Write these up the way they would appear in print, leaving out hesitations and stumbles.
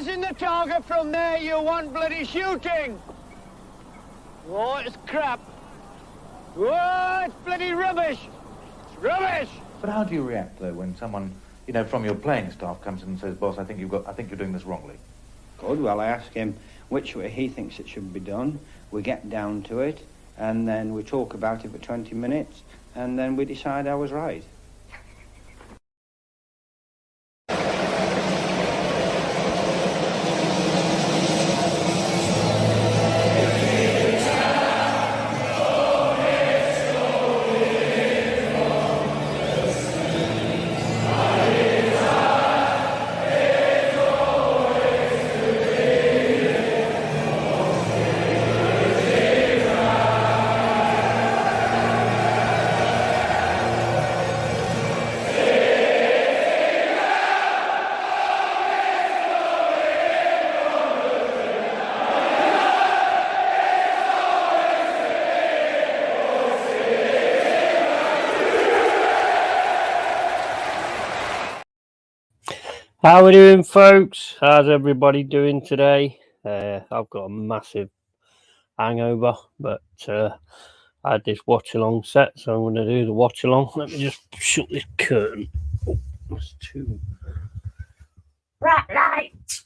missing the target from there, you want bloody shooting. Oh, it's crap. Oh, it's bloody rubbish. It's rubbish. But how do you react though when someone, you know, from your playing staff comes in and says, "Boss, I think you're doing this wrongly"? Good. Well, I ask him which way he thinks it should be done. We get down to it, and then we talk about it for 20 minutes, and then we decide I was right. How we doing, folks? How's everybody doing today? I've got a massive hangover, but I had this watch-along set, so I'm going to do the watch-along. Let me just shut this curtain. Oh, that's too bright light.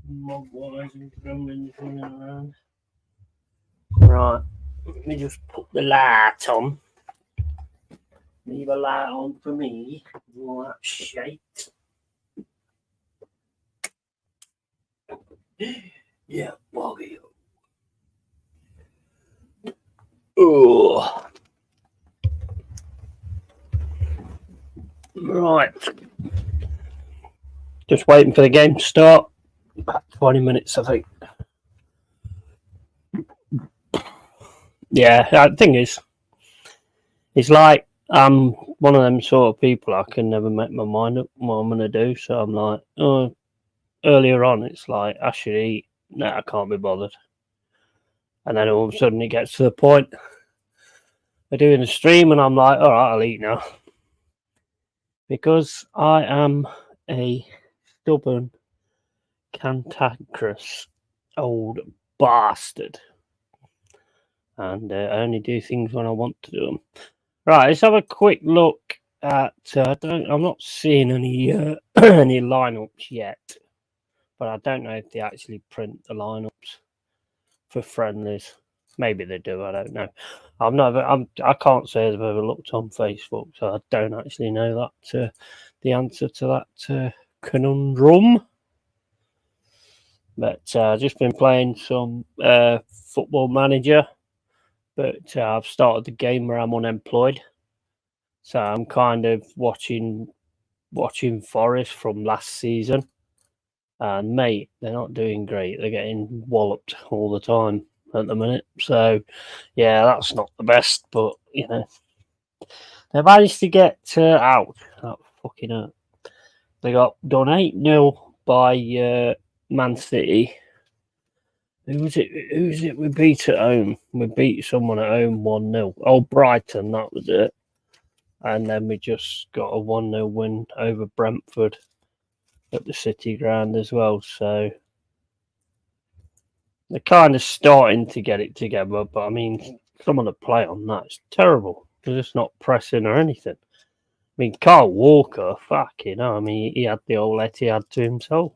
Mogwise and gremlins running around. Right, let me just put the light on. Leave a light on for me. All that shite. Yeah, boggy. Oh. Right. Just waiting for the game to start. About 20 minutes, I think. Yeah, the thing is, it's like, I'm one of them sort of people I can never make my mind up what I'm going to do. So I'm like, oh, earlier on, it's like, I should eat. No, I can't be bothered. And then all of a sudden it gets to the point of doing a stream and I'm like, all right, I'll eat now. Because I am a stubborn, cantankerous old bastard. And I only do things when I want to do them. Right, let's have a quick look at. I'm not seeing any any lineups yet, but I don't know if they actually print the lineups for friendlies. Maybe they do. I don't know. I can't say I've ever looked on Facebook, so I don't actually know that the answer to that conundrum. But I've just been playing some Football Manager. But I've started the game where I'm unemployed. So I'm kind of watching Forest from last season. And, mate, they're not doing great. They're getting walloped all the time at the minute. So, yeah, that's not the best. But, you know, they managed to get out. That fucking hurt. They got done 8-0 by Man City. Who was it we beat at home? We beat someone at home 1-0. Oh, Brighton, that was it. And then we just got a 1-0 win over Brentford at the City ground as well. So they're kind of starting to get it together. But, I mean, some of the play on that is terrible. They're just not pressing or anything. I mean, Kyle Walker, fucking hell. I mean, he had the old Etihad to himself.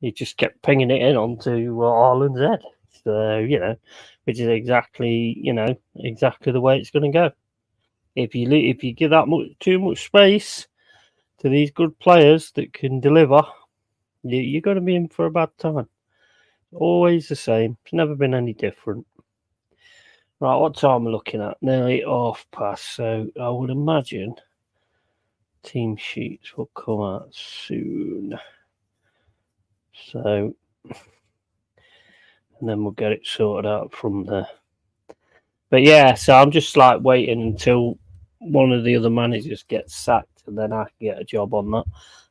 He just kept pinging it in onto Haaland's head. So, you know, which is exactly the way it's going to go. If you give that too much space to these good players that can deliver, you're going to be in for a bad time. Always the same. It's never been any different. Right, what time am I looking at? Nearly past. So I would imagine team sheets will come out soon. So, and then we'll get it sorted out from there. But yeah, so I'm just like waiting until one of the other managers gets sacked, and then I can get a job on that.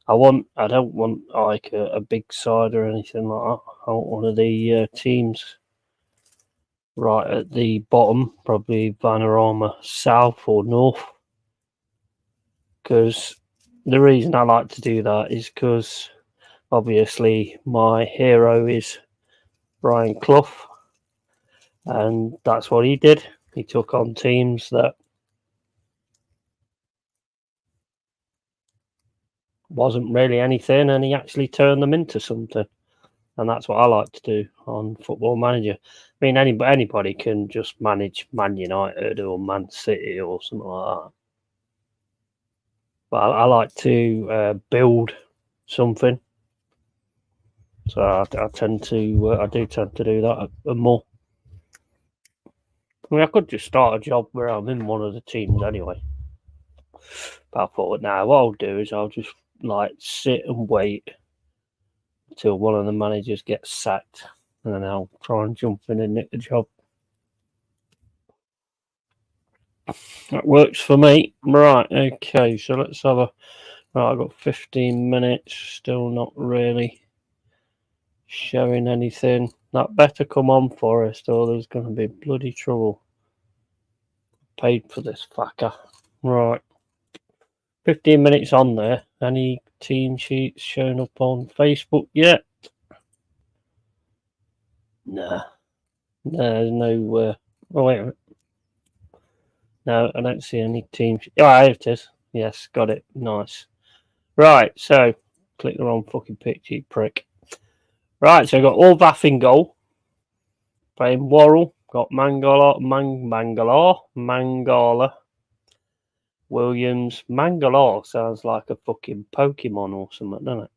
I don't want like a big side or anything like that. I want one of the teams right at the bottom, probably Vanarama South or North, because the reason I like to do that is because obviously my hero is Brian Clough, and that's what he did. He took on teams that wasn't really anything, and he actually turned them into something. And that's what I like to do on Football Manager. I mean, anybody can just manage Man United or Man City or something like that. But I like to build something. So I do tend to do that more. I mean, I could just start a job where I'm in one of the teams anyway. But I thought, now what I'll do is I'll just like sit and wait until one of the managers gets sacked, and then I'll try and jump in and nick the job. That works for me. Right, okay, so let's have a... Right, I've got 15 minutes, still not really showing anything. That better come on, Forest, or there's going to be bloody trouble. Paid for this fucker. Right. 15 minutes on there. Any team sheets showing up on Facebook yet? Nah. There's no... oh, wait a minute. No, I don't see any team... Oh, here it is. Yes, got it. Nice. Right, so... Click the wrong fucking picture, you prick. Right, so I've got all Bath in goal. Playing Worrell. Got Mangala, Williams. Mangalore sounds like a fucking Pokemon or something, doesn't it?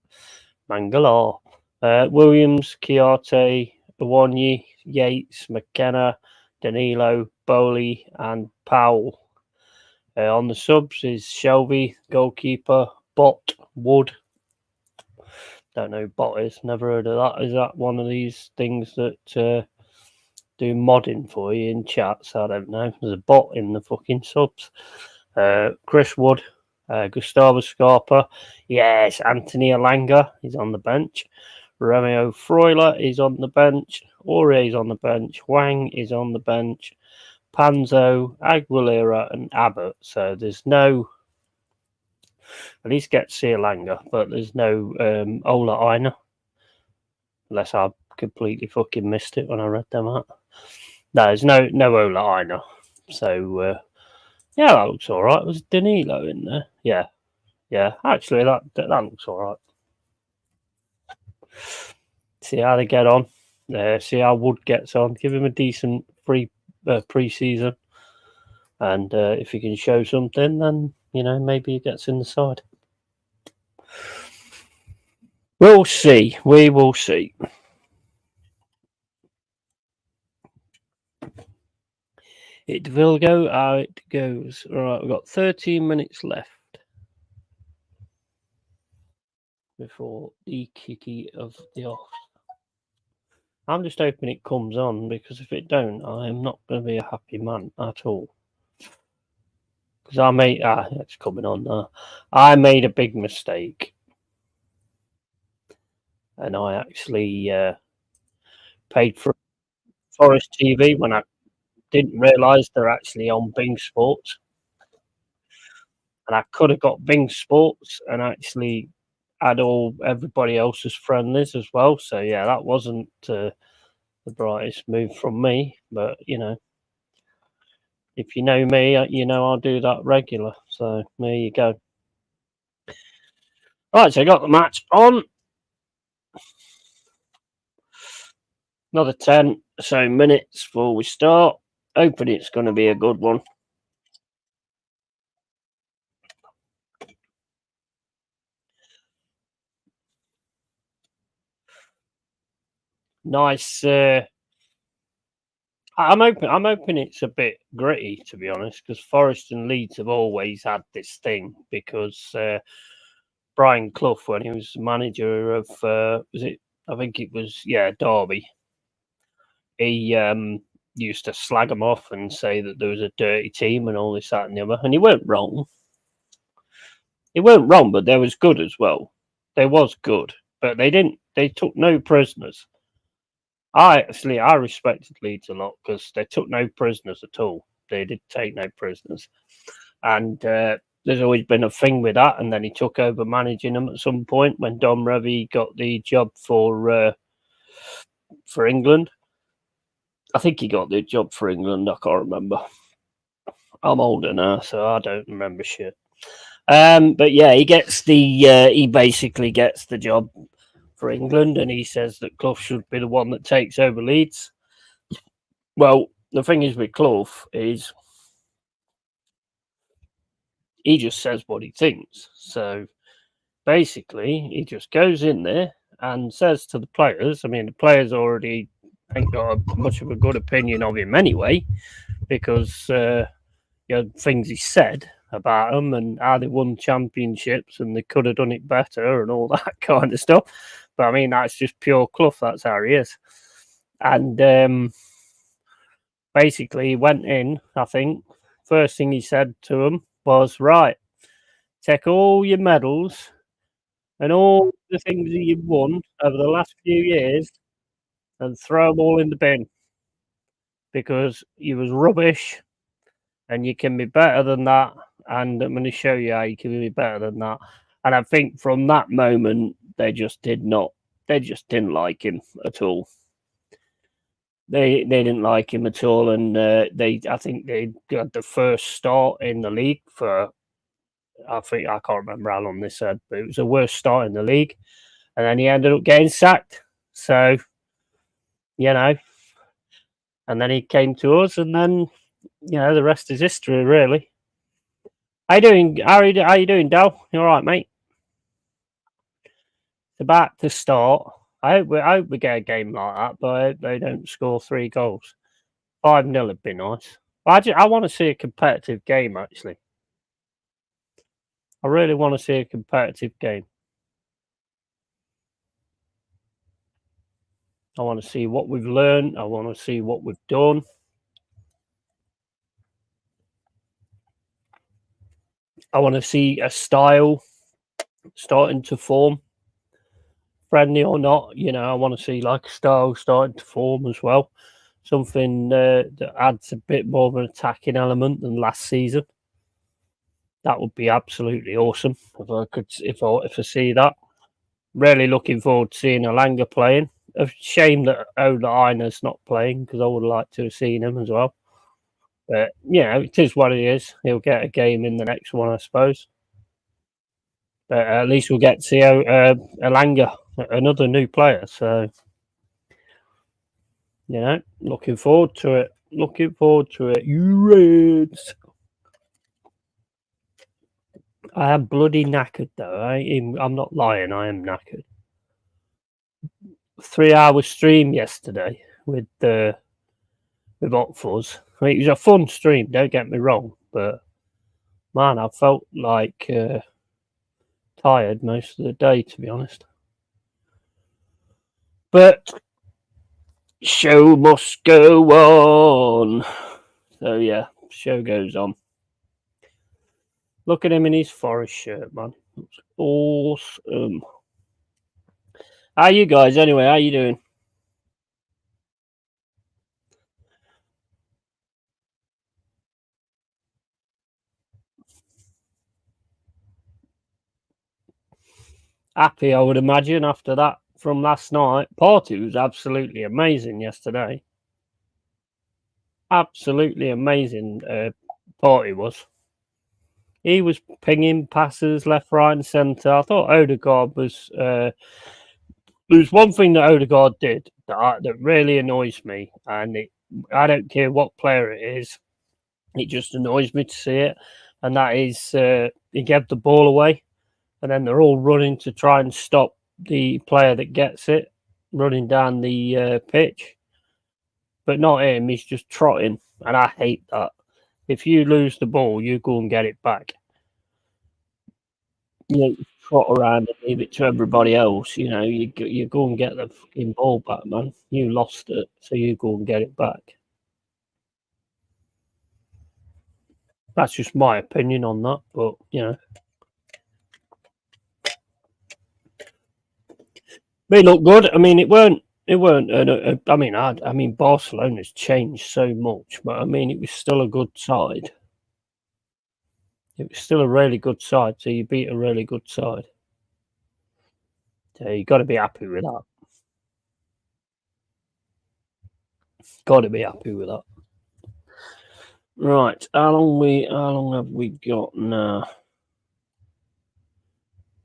Mangalore. Williams, Chiarte, Iwanyi, Yates, McKenna, Danilo, Bowley, and Powell. On the subs is Shelby, goalkeeper, Bot, Wood. Don't know who Bot is, never heard of that. Is that one of these things that do modding for you in chats? I don't know. There's a bot in the fucking subs. Chris Wood, Gustavo Scarpa. Yes, Anthony Alanga is on the bench. Romeo Freuler is on the bench. Aurier is on the bench. Wang is on the bench. Panzo, Aguilera, and Abbott. So there's no... At least get Alanga, but there's no Ola Aina. Unless I completely fucking missed it when I read them out. No, there's no Ola Aina. So, yeah, that looks all right. Was Danilo in there? Yeah. Actually, that looks all right. See how they get on. See how Wood gets on. Give him a decent free pre-season, and if he can show something, then maybe he gets in the side. We'll see. We will see. It will go how it goes. All right, we've got 13 minutes left before the kickie of the off. I'm just hoping it comes on, because if it don't, I am not going to be a happy man at all. Because it's coming on now. I made a big mistake, and I actually paid for Forest TV when I didn't realise they're actually on Bing Sports. And I could have got Bing Sports and actually had everybody else's friendlies as well. So yeah, that wasn't the brightest move from me. But if you know me, I'll do that regular. So there you go. Right, so I got the match on. Another 10 or so minutes before we start. Hoping it's going to be a good one. Nice. I'm hoping it's a bit gritty, to be honest, because Forest and Leeds have always had this thing. Because Brian Clough, when he was manager of I think it was Derby, he used to slag them off and say that there was a dirty team and all this, that, and the other. And he weren't wrong. But they was good as well. They was good, but they didn't. They took no prisoners. I respected Leeds a lot because they took no prisoners at all. They did take no prisoners, and there's always been a thing with that, and then he took over managing them at some point when Dom Revie got the job for England. I think he got the job for England. I can't remember. I'm older now, so I don't remember shit. But yeah, he basically gets the job for England, and he says that Clough should be the one that takes over Leeds. Well, the thing is with Clough is he just says what he thinks. So basically, he just goes in there and says to the players, I mean, the players already ain't got much of a good opinion of him anyway, because things he said about them and how they won championships and they could have done it better and all that kind of stuff. But I mean, that's just pure Clough. That's how he is. And basically, he went in, I think, first thing he said to them was, right, take all your medals and all the things that you've won over the last few years and throw them all in the bin, because you was rubbish and you can be better than that, and I'm going to show you how you can be better than that. And I think from that moment, they just didn't like him at all. They didn't like him at all, and I think they got the first start in the league for, I can't remember how long they said, but it was the worst start in the league, and then he ended up getting sacked. So, and then he came to us, and then the rest is history, really. How you doing? How you doing, Dal? You all right, mate? It's about to start. I hope we get a game like that, but I hope they don't score 3 goals. 5-0 would be nice. I want to see a competitive game, actually. I really want to see a competitive game. I want to see what we've learned. I want to see what we've done. I want to see a style starting to form. Friendly or not, I want to see like a style starting to form as well. Something that adds a bit more of an attacking element than last season. That would be absolutely awesome if I see that. Really looking forward to seeing Alanga playing. A shame that Olaina's not playing, because I would like to have seen him as well. But it is what it is. He'll get a game in the next one, I suppose. But at least we'll get to see Alanga, another new player. So, looking forward to it. Looking forward to it. You Reds. I am bloody knackered, though. I'm not lying. I am knackered. 3-hour stream yesterday with Otfuzz. I mean, it was a fun stream, don't get me wrong, but man, I felt like tired most of the day, to be honest. But show must go on. So yeah, show goes on. Look at him in his forest shirt, man. Looks awesome. How you guys anyway? How you doing? Happy, I would imagine, after that from last night. Party was absolutely amazing yesterday. Absolutely amazing Party was. He was pinging passes left, right and centre. I thought Odegaard was... there's one thing that Odegaard did that really annoys me, and I don't care what player it is, it just annoys me to see it, and that is he gave the ball away, and then they're all running to try and stop the player that gets it, running down the pitch. But not him, he's just trotting, and I hate that. If you lose the ball, you go and get it back. You trot around and leave it to everybody else. You go and get the fucking ball back, man. You lost it, so you go and get it back. That's just my opinion on that, but they look good. I mean, it weren't. I mean, Barcelona's changed so much, but I mean, it was still a good side. It was still a really good side, so you beat a really good side. So you got to be happy with that. Got to be happy with that. Right, how long have we got now?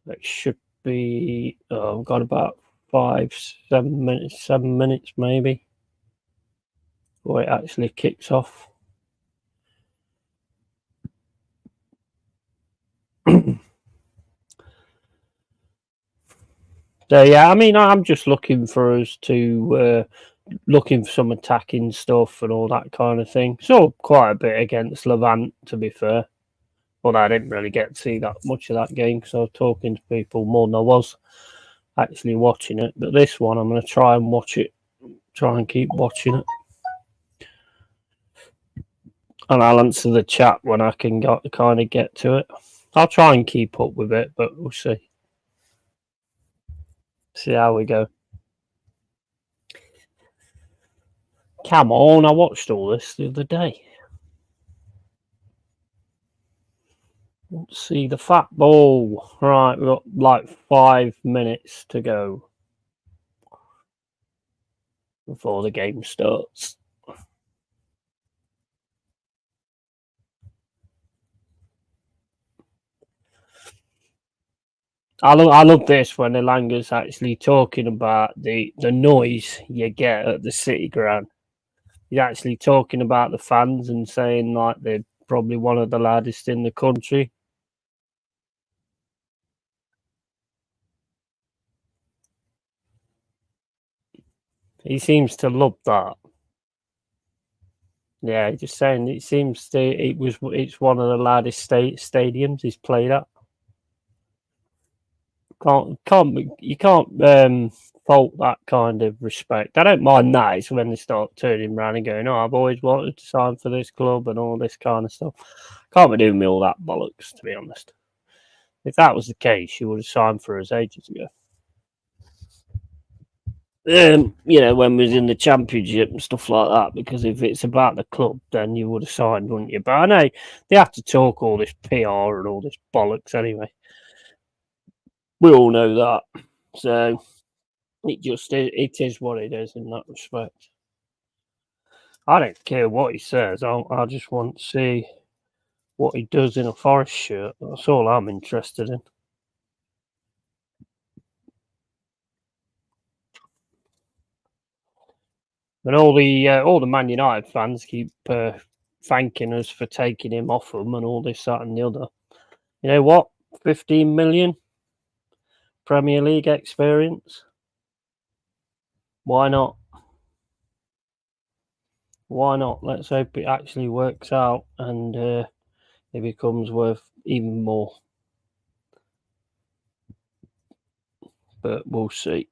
It should be. I've got about 7 minutes maybe, before it actually kicks off. So yeah, I mean, I'm just looking for us to looking for some attacking stuff and all that kind of thing. Saw quite a bit against Levant, to be fair, but I didn't really get to see that much of that game because I was talking to people more than I was actually watching it. But this one, I'm going to try and watch it, try and keep watching it, and I'll answer the chat when I can kind of get to it. I'll try and keep up with it, but we'll see. See how we go. Come on, I watched all this the other day. Let's see the fat ball. Right, we've got like 5 minutes to go before the game starts. I love this when Elanga's actually talking about the noise you get at the City Ground. He's actually talking about the fans and saying like they're probably one of the loudest in the country. He seems to love that. Yeah, just saying it seems it's one of the loudest stadiums he's played at. You can't fault that kind of respect. I don't mind that. It's when they start turning around and going, "Oh, I've always wanted to sign for this club" and all this kind of stuff. Can't be doing me all that bollocks, to be honest. If that was the case, you would have signed for us ages ago. When we was in the championship and stuff like that. Because if it's about the club, then you would have signed, wouldn't you? But I know they have to talk all this PR and all this bollocks anyway. We all know that. So it is what it is in that respect. I don't care what he says. I just want to see what he does in a Forest shirt. That's all I'm interested in. And all the Man United fans keep thanking us for taking him off them and all this, that, and the other. You know what? 15 million Premier League experience. Why not? Why not? Let's hope it actually works out and it becomes worth even more. But we'll see.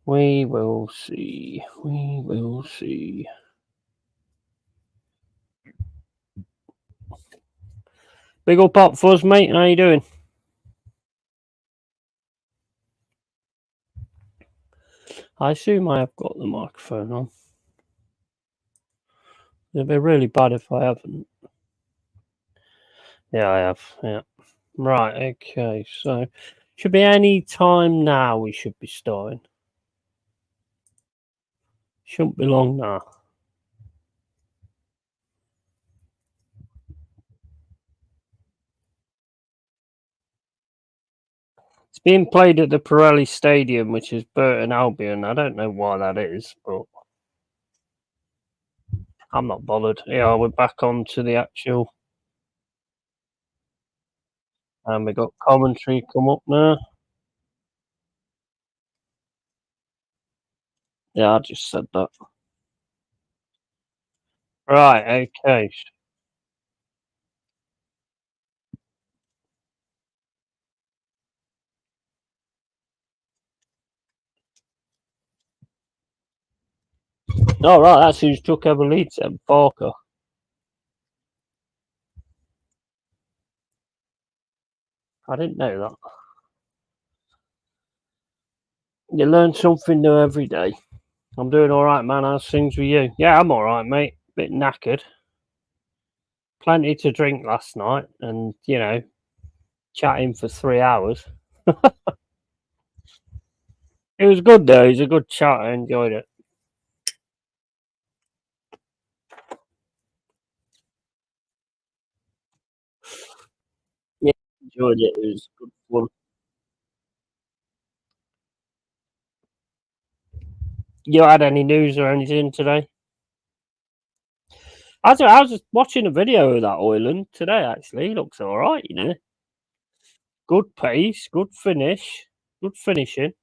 We will see. We will see. Big up Pop Fuzz, mate. How you doing? I assume I have got the microphone on. It'd be really bad if I haven't. Yeah, I have. Yeah. Right, okay. So, should be any time now we should be starting. Shouldn't be long now. It's being played at the Pirelli Stadium, which is Burton Albion. I don't know why that is, but I'm not bothered. Yeah, we're back on to the actual. And we got commentary come up now. Yeah, I just said that. Right, okay. Oh, right, that's who's took over Leeds then, Parker. I didn't know that. You learn something new every day. I'm doing all right, man. How's things with you? Yeah, I'm all right, mate. Bit knackered. Plenty to drink last night, and chatting for 3 hours. It was good though. It was a good chat. I enjoyed it. Yeah, enjoyed it. It was good fun. You had any news or anything today? I was just watching a video of that Oiland today. Actually, he looks all right. Good pace, good finish, good finishing.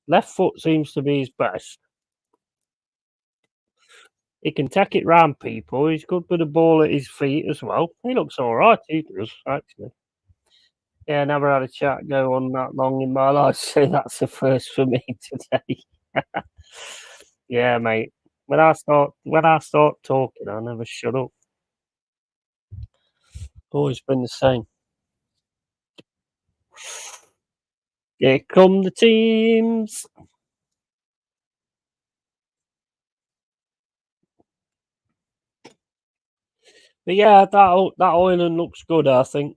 Left foot seems to be his best. He can take it round people. He's good with the ball at his feet as well. He looks all right. He does actually. Yeah, never had a chat go on that long in my life, so that's a first for me today. Yeah, mate. When I start talking, I never shut up. Always been the same. Here come the teams. But yeah, that Ireland looks good. I think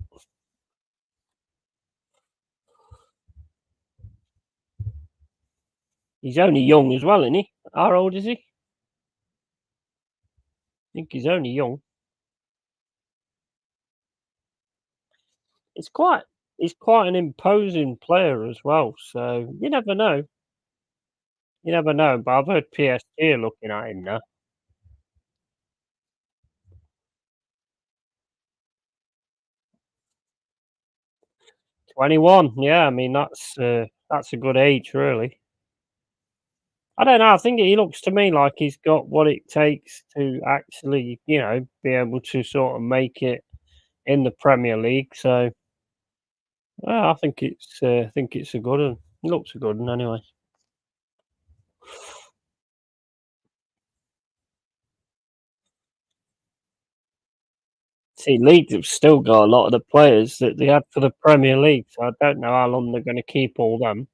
he's only young as well, isn't he? How old is he? I think he's only young. It's quite he's quite an imposing player as well. So you never know. You never know. But I've heard PSG are looking at him now. 21. Yeah, I mean that's a good age, really. I don't know. I think he looks to me like he's got what it takes to actually, be able to sort of make it in the Premier League. So I think it's a good one. He looks a good one anyway. See, Leeds have still got a lot of the players that they had for the Premier League, so I don't know how long they're going to keep all them.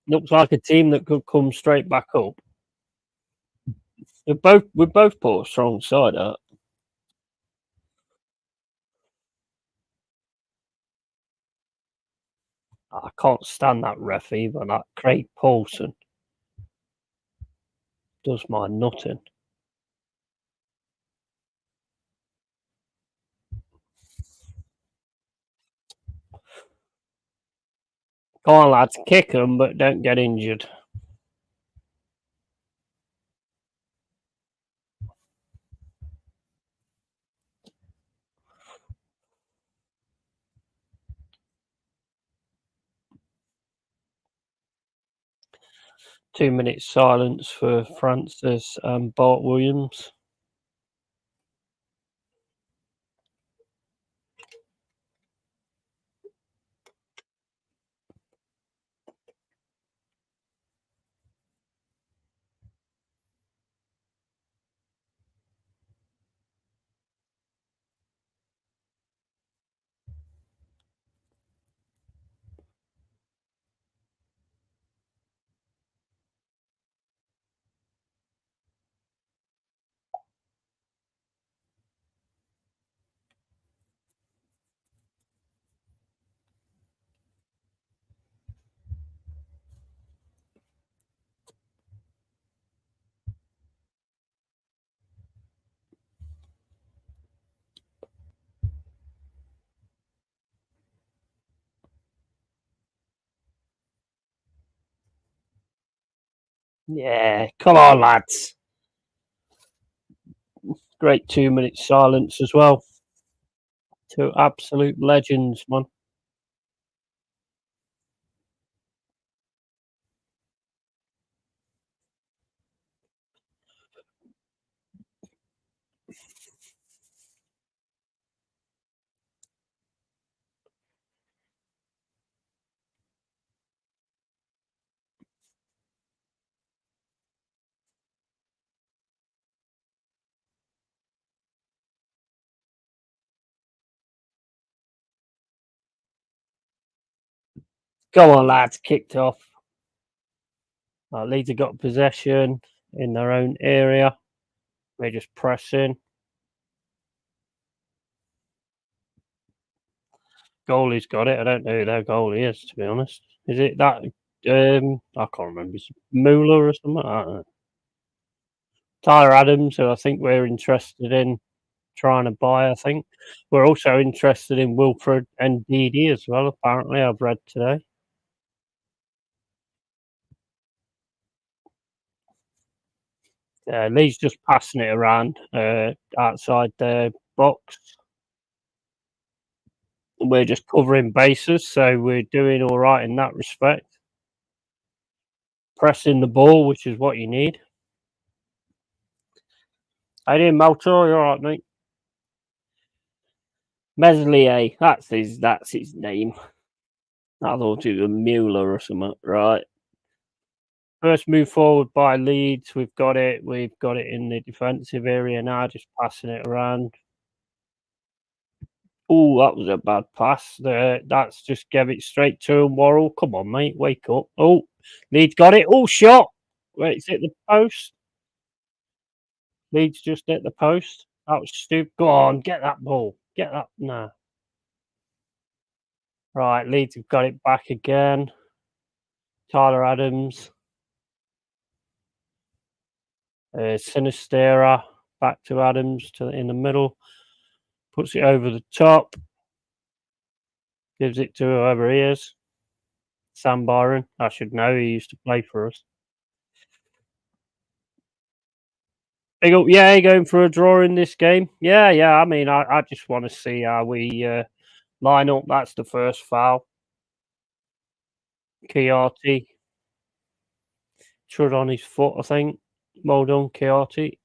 Looks like a team that could come straight back up. We both put a strong side out. I can't stand that ref either. That Craig Paulson does my nutting. Come on, lads, kick them, but don't get injured. Two-minute silence for Francis and Bart Williams. Yeah, come on, lads. Great 2 minute silence as well. Two absolute legends, man. Go on, lads. Kicked off. Leeds have got possession in their own area. We're just pressing. Goalie's got it. I don't know who their goalie is, to be honest. Is it that? I can't remember. It's Mueller or something. I don't know. Tyler Adams, who I think we're interested in trying to buy. I think we're also interested in Wilfred and Didi as well. Apparently, I've read today. Lee's just passing it around outside their box. We're just covering bases, so we're doing all right in that respect. Pressing the ball, which is what you need. How you doing, Maltor? You all right, mate? Meslier, that's his name. I thought it was Mueller or something. Right. First move forward by Leeds. We've got it. We've got it in the defensive area now, just passing it around. Oh, that was a bad pass. That's just gave it straight to him. Worrell, come on, mate, wake up. Oh, Leeds got it. Oh, shot. Wait, it's hit the post. Leeds just hit the post. That was stupid. Go on, get that ball. Get that. No. Right, Leeds have got it back again. Tyler Adams. Sinistera back to Adams in the middle. Puts it over the top. Gives it to whoever he is. Sam Byron. I should know. He used to play for us. Big up, yeah, going for a draw in this game. Yeah. I mean, I just want to see how we line up. That's the first foul. Chiarti. Trod on his foot, I think. Well done, Chiarti.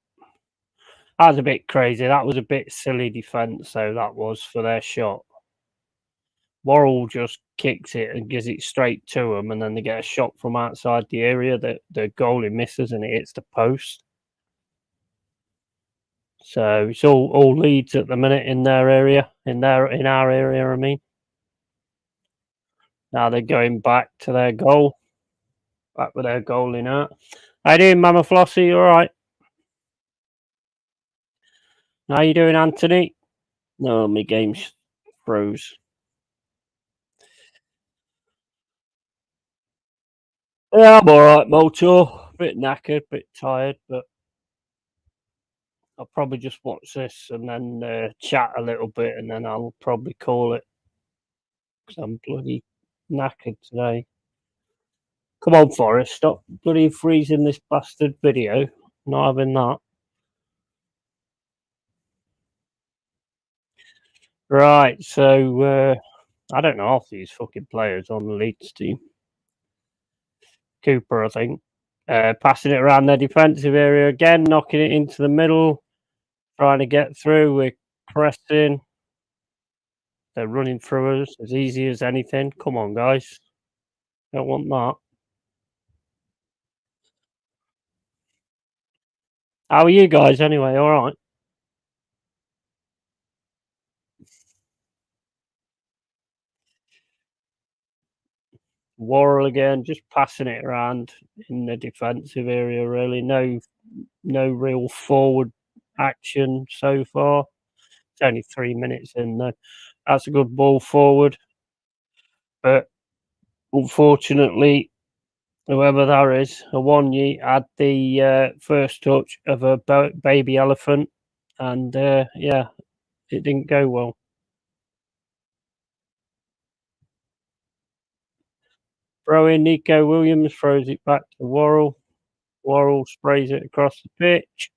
That was a bit crazy. That was a bit silly defence, so that was for their shot. Worrell just kicks it and gives it straight to them, and then they get a shot from outside the area that the goalie misses and it hits the post. So it's all Leeds at the minute in their area, in our area, I mean. Now they're going back to their goal. Back with their goal in out. How you doing, Mama Flossie? You all right? How you doing, Anthony? No, my game's froze. Yeah, I'm all right, Moto. Bit knackered, bit tired, but I'll probably just watch this and then chat a little bit, and then I'll probably call it because I'm bloody knackered today. Come on, Forrest, stop bloody freezing this bastard video. Not having that. Right, so I don't know half these fucking players on the Leeds team. Cooper, I think. Passing it around their defensive area again, knocking it into the middle, trying to get through. We're pressing. They're running through us as easy as anything. Come on, guys. Don't want that. How are you guys anyway? All right. Worrell again, just passing it around in the defensive area, really. No real forward action so far. It's only 3 minutes in, though. That's a good ball forward. But unfortunately, whoever that is, Awonyi had the first touch of a baby elephant. And, yeah, it didn't go well. Throw in Nico Williams, throws it back to Worrell. Worrell sprays it across the pitch.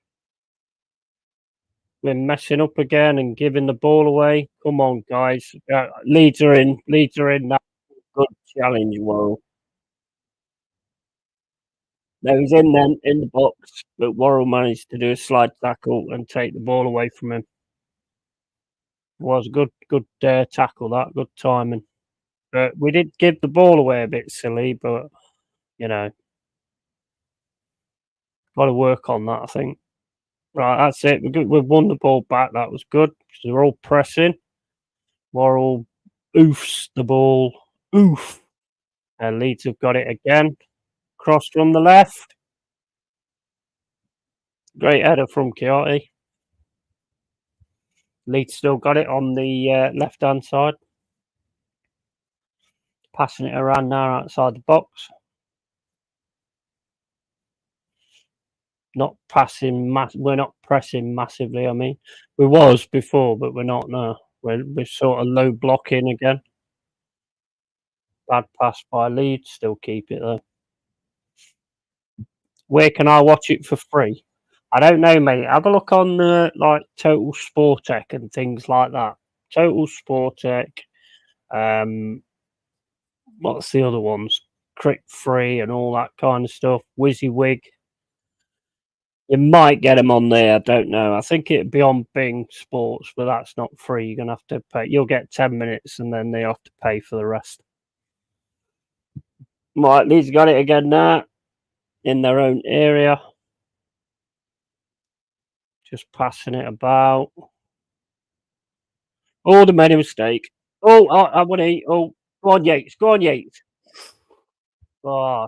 We're messing up again and giving the ball away. Come on, guys. Leeds are in. Leeds are in. That good challenge, Worrell. No, he's in then, in the box. But Worrell managed to do a slide tackle and take the ball away from him. It was a good tackle, that. Good timing. But we did give the ball away a bit silly, but, you know, got to work on that, I think. Right, that's it. We've won the ball back. That was good. They're all pressing. Worrell oofs the ball. Oof. Leeds have got it again. Cross from the left. Great header from Chiati. Leeds still got it on the left-hand side. Passing it around now outside the box. Not passing, we're not pressing massively. I mean, we was before, but we're not now. We're sort of low blocking again. Bad pass by Leeds. Still keep it though. Where can I watch it for free? I don't know, mate. Have a look on like Total Sportec and things like that. Total Sportec. What's the other ones? Crick Free and all that kind of stuff. WYSIWYG. You might get them on there. I don't know. I think it'd be on Bing Sports, but that's not free. You're gonna have to pay. You'll get 10 minutes, and then they have to pay for the rest. Right, Leeds got it again now in their own area. Just passing it about. Oh, they made a mistake. Oh, I want to eat. Oh, go on, Yates. Go on, Yates. Oh,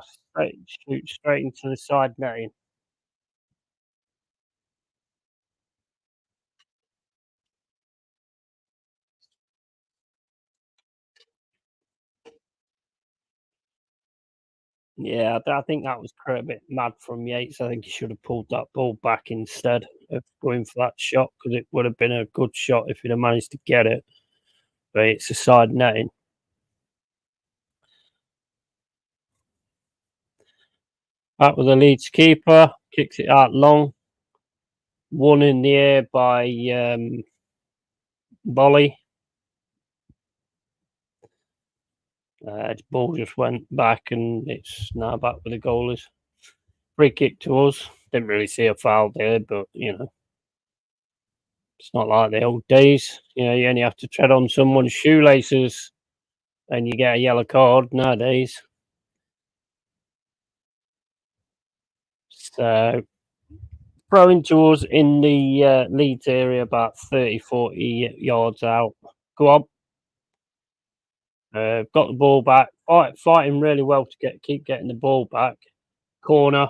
shoot straight into the side netting. Yeah, I think that was a bit mad from Yates. I think he should have pulled that ball back instead of going for that shot, because it would have been a good shot if he'd have managed to get it. But it's a side netting. Out with the Leeds keeper, kicks it out long. One in the air by Bolly. The ball just went back, and it's now back with the goalies. Free kick to us. Didn't really see a foul there, but you know, it's not like the old days. You know, you only have to tread on someone's shoelaces and you get a yellow card nowadays. So, throwing to us in the Leeds area, about 30, 40 yards out. Go on. Got the ball back. Fighting really well to keep getting the ball back. Corner.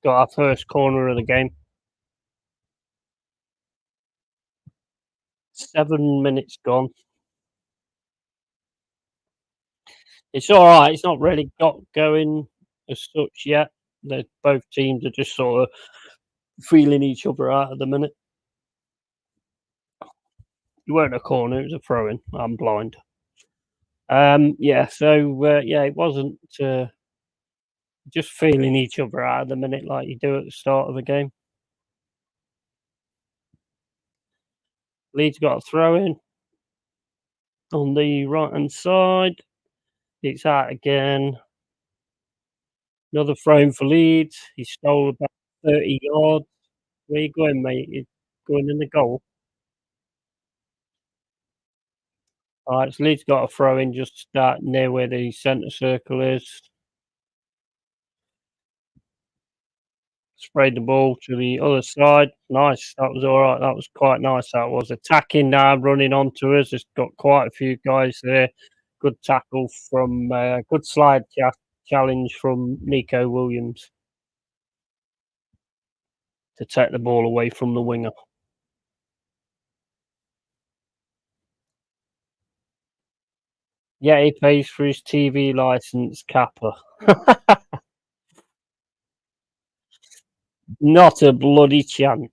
Got our first corner of the game. 7 minutes gone. It's all right. It's not really got going as such yet. Both teams are just sort of feeling each other out at the minute. It weren't a corner; it was a throw-in. I'm blind. Yeah. So yeah, it wasn't just feeling each other out at the minute like you do at the start of a game. Leeds got a throw-in on the right-hand side. It's out again. Another throw-in for Leeds. He stole about 30 yards. Where you going, mate? You're going in the goal. All right, so Leeds got a throw in just near where the centre circle is. Sprayed the ball to the other side. Nice. That was all right. That was quite nice. That was attacking now, running onto us. It's got quite a few guys there. Good tackle from, good slide challenge from Nico Williams to take the ball away from the winger. Yeah, he pays for his TV license, Kappa. Not a bloody chance.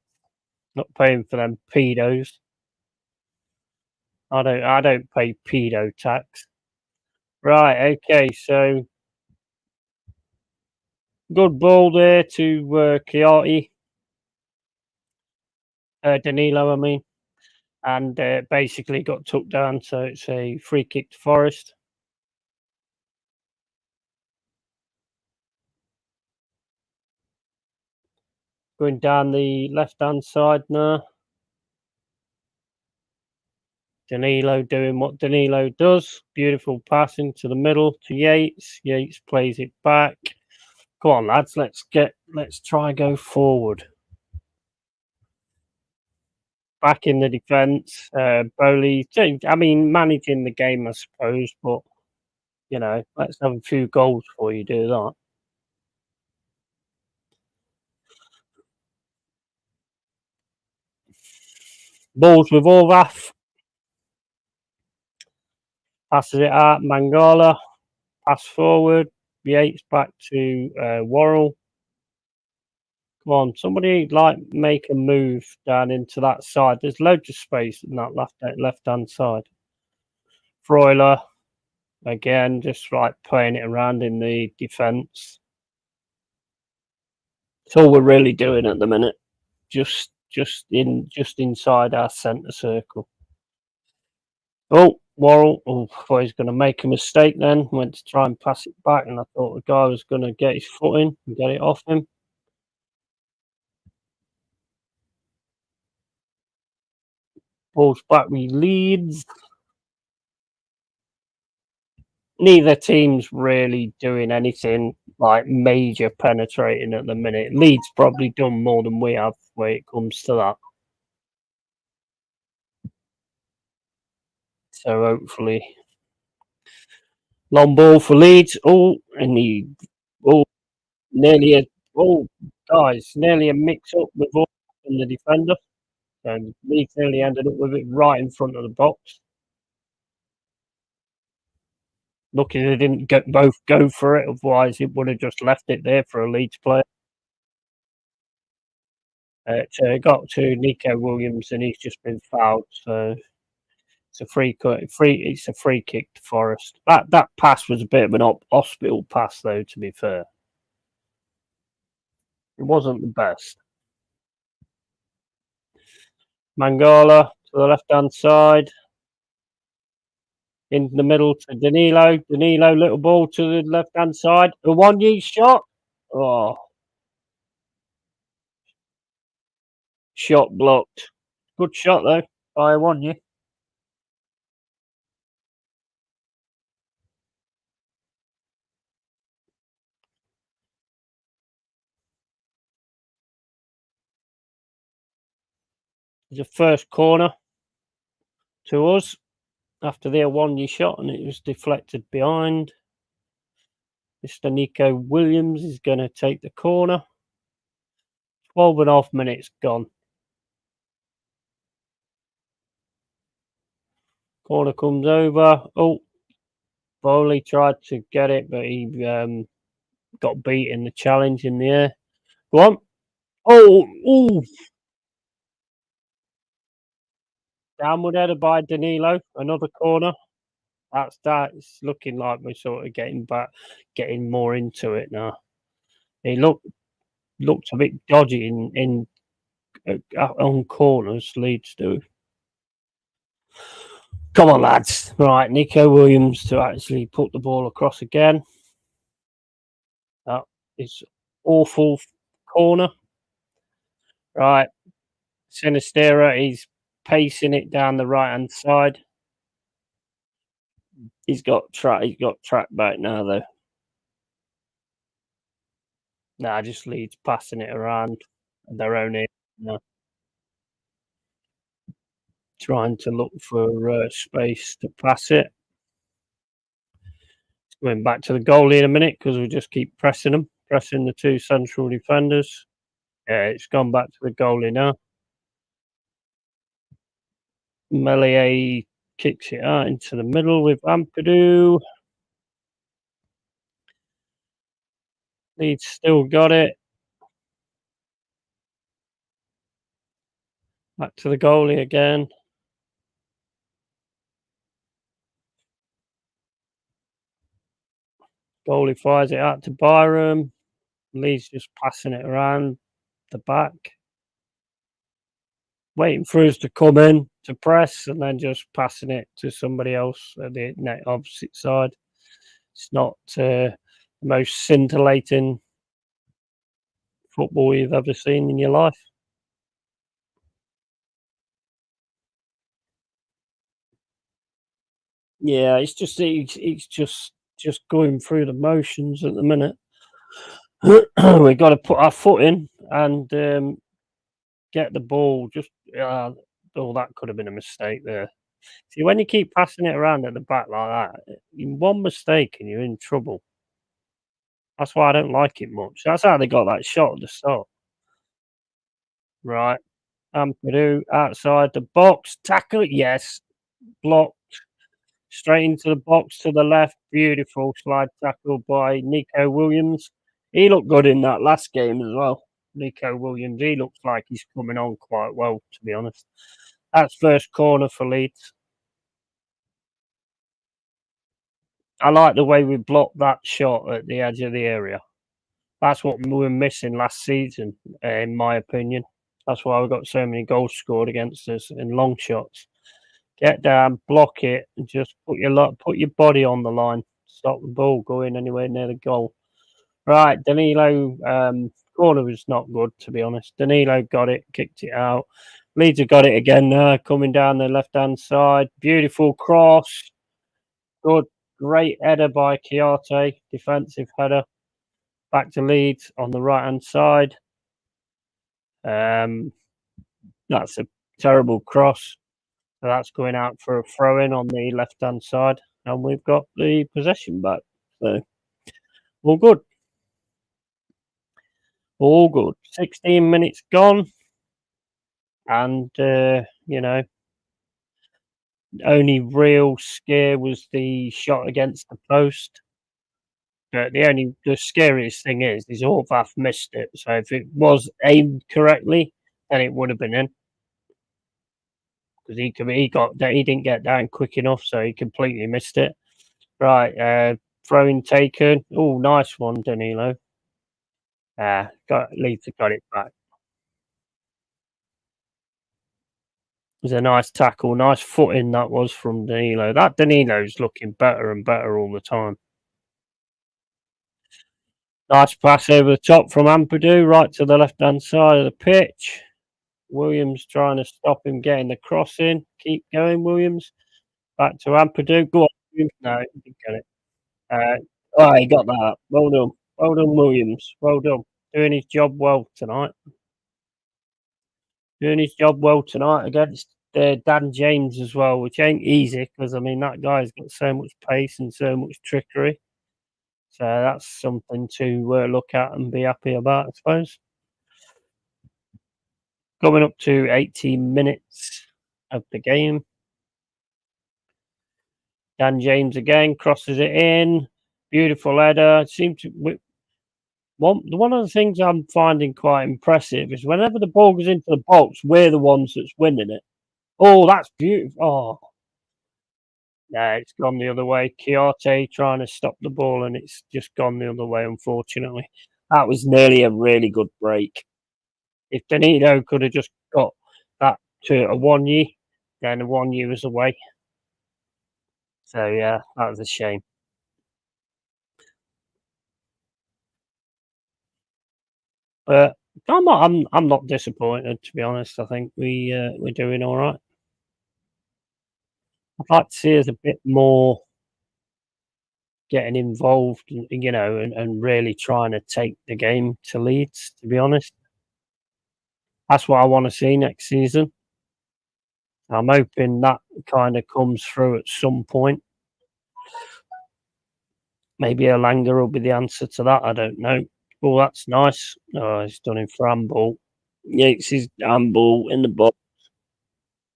Not paying for them pedos. I don't pay pedo tax. Right, okay, so good ball there to Chiati. Danilo, I mean. And basically got took down, so it's a free kick to Forest. Going down the left-hand side now. Danilo doing what Danilo does. Beautiful passing to the middle to Yates. Yates plays it back. Come on, lads, let's try go forward. Back in the defence. Bowley, I mean, managing the game, I suppose, but You know, let's have a few goals before you do that. Balls with Orvath. Passes it out. Mangala. Pass forward. Yates back to Worrell. Come on, somebody make a move down into that side. There's loads of space in that left hand side. Freuler again, just playing it around in the defence. It's all we're really doing at the minute. Just inside our centre circle. Oh, Worrell. Oh, thought he's going to make a mistake then. Went to try and pass it back, and I thought the guy was going to get his foot in and get it off him. Ball's back with Leeds. Neither team's really doing anything like major penetrating at the minute. Leeds probably done more than we have when it comes to that. So hopefully, long ball for Leeds. Oh, and nearly a mix up with the defender. And Leeds nearly ended up with it right in front of the box. Lucky they didn't both go for it, otherwise it would have just left it there for a Leeds player. It got to Nico Williams and he's just been fouled, so it's a free kick to Forest. That pass was a bit of an hospital pass, though. To be fair, it wasn't the best. Mangala to the left hand side, in the middle to Danilo. Danilo, little ball to the left hand side. A Wanyi shot. Oh, shot blocked. Good shot though by Wanyi. It's a first corner to us after the Wanyi shot, and it was deflected behind. Mr. Nico Williams is going to take the corner. 12.5 minutes gone. Corner comes over. Oh, Bowley tried to get it, but he got beat in the challenge in the air. Go on. Oh, ooh. Downward header by Danilo. Another corner. That's looking like we're sort of getting more into it now. He looked a bit dodgy in on corners. Leeds do. Come on, lads. Right, Nico Williams to actually put the ball across again. That is awful corner. Right. Sinistera, he's pacing it down the right hand side. He's got track back now though. Nah, just Leeds passing it around their own end now. Trying to look for space to pass it. Going back to the goalie in a minute because we just keep pressing the two central defenders. Yeah, it's gone back to the goalie now. Melier kicks it out into the middle with Ampadu. Leeds still got it. Back to the goalie again. Goalie fires it out to Byram. Leeds just passing it around the back. Waiting for us to come in to press and then just passing it to somebody else at the net opposite side. It's not the most scintillating football you've ever seen in your life. Yeah, it's just going through the motions at the minute. We've got to put our foot in and get the ball. That could have been a mistake there. See, when you keep passing it around at the back like that, one mistake and you're in trouble. That's why I don't like it much. That's how they got that shot at the start. Right. Ampadu outside the box. Tackle, yes. Blocked. Straight into the box to the left. Beautiful slide tackle by Nico Williams. He looked good in that last game as well. Nico Williams, he looks like he's coming on quite well, to be honest. That's first corner for Leeds. I like the way we blocked that shot at the edge of the area. That's what we were missing last season, in my opinion. That's why we got so many goals scored against us in long shots. Get down, block it, and just put your body on the line. Stop the ball going anywhere near the goal. Right, Danilo, corner was not good, to be honest. Danilo got it, kicked it out. Leeds have got it again, coming down the left-hand side. Beautiful cross. Good, great header by Chiarte, defensive header. Back to Leeds on the right-hand side. That's a terrible cross. So that's going out for a throw-in on the left-hand side. And we've got the possession back. So, all good. All good. 16 minutes gone. And, only real scare was the shot against the post. But the scariest thing is Horvath missed it. So if it was aimed correctly, then it would have been in. Because he didn't get down quick enough, so he completely missed it. Right, throwing taken. Oh, nice one, Danilo. Leeds got it back. It was a nice tackle, nice footing that was from Danilo. That Danilo's looking better and better all the time. Nice pass over the top from Ampadu, right to the left-hand side of the pitch. Williams trying to stop him getting the cross in. Keep going, Williams. Back to Ampadu. Go on, Williams. No, he didn't get it. He got that. Well done. Well done, Williams. Well done. Doing his job well tonight. Doing his job well tonight against Dan James as well, which ain't easy because, that guy's got so much pace and so much trickery. So that's something to look at and be happy about, I suppose. Coming up to 18 minutes of the game. Dan James again crosses it in. Beautiful header. One of the things I'm finding quite impressive is whenever the ball goes into the box, we're the ones that's winning it. Oh, that's beautiful. Oh. Yeah, it's gone the other way. Chiarte trying to stop the ball, and it's just gone the other way, unfortunately. That was nearly a really good break. If Danilo could have just got that to a Wonyi, then a Wonyi was away. So, yeah, that was a shame. But I'm not disappointed, to be honest. I think we're doing all right. I'd like to see us a bit more getting involved, and really trying to take the game to Leeds, to be honest. That's what I want to see next season. I'm hoping that kind of comes through at some point. Maybe Elanga will be the answer to that. I don't know. Oh, that's nice. Oh, he's done him for handball. Yates his handball in the box.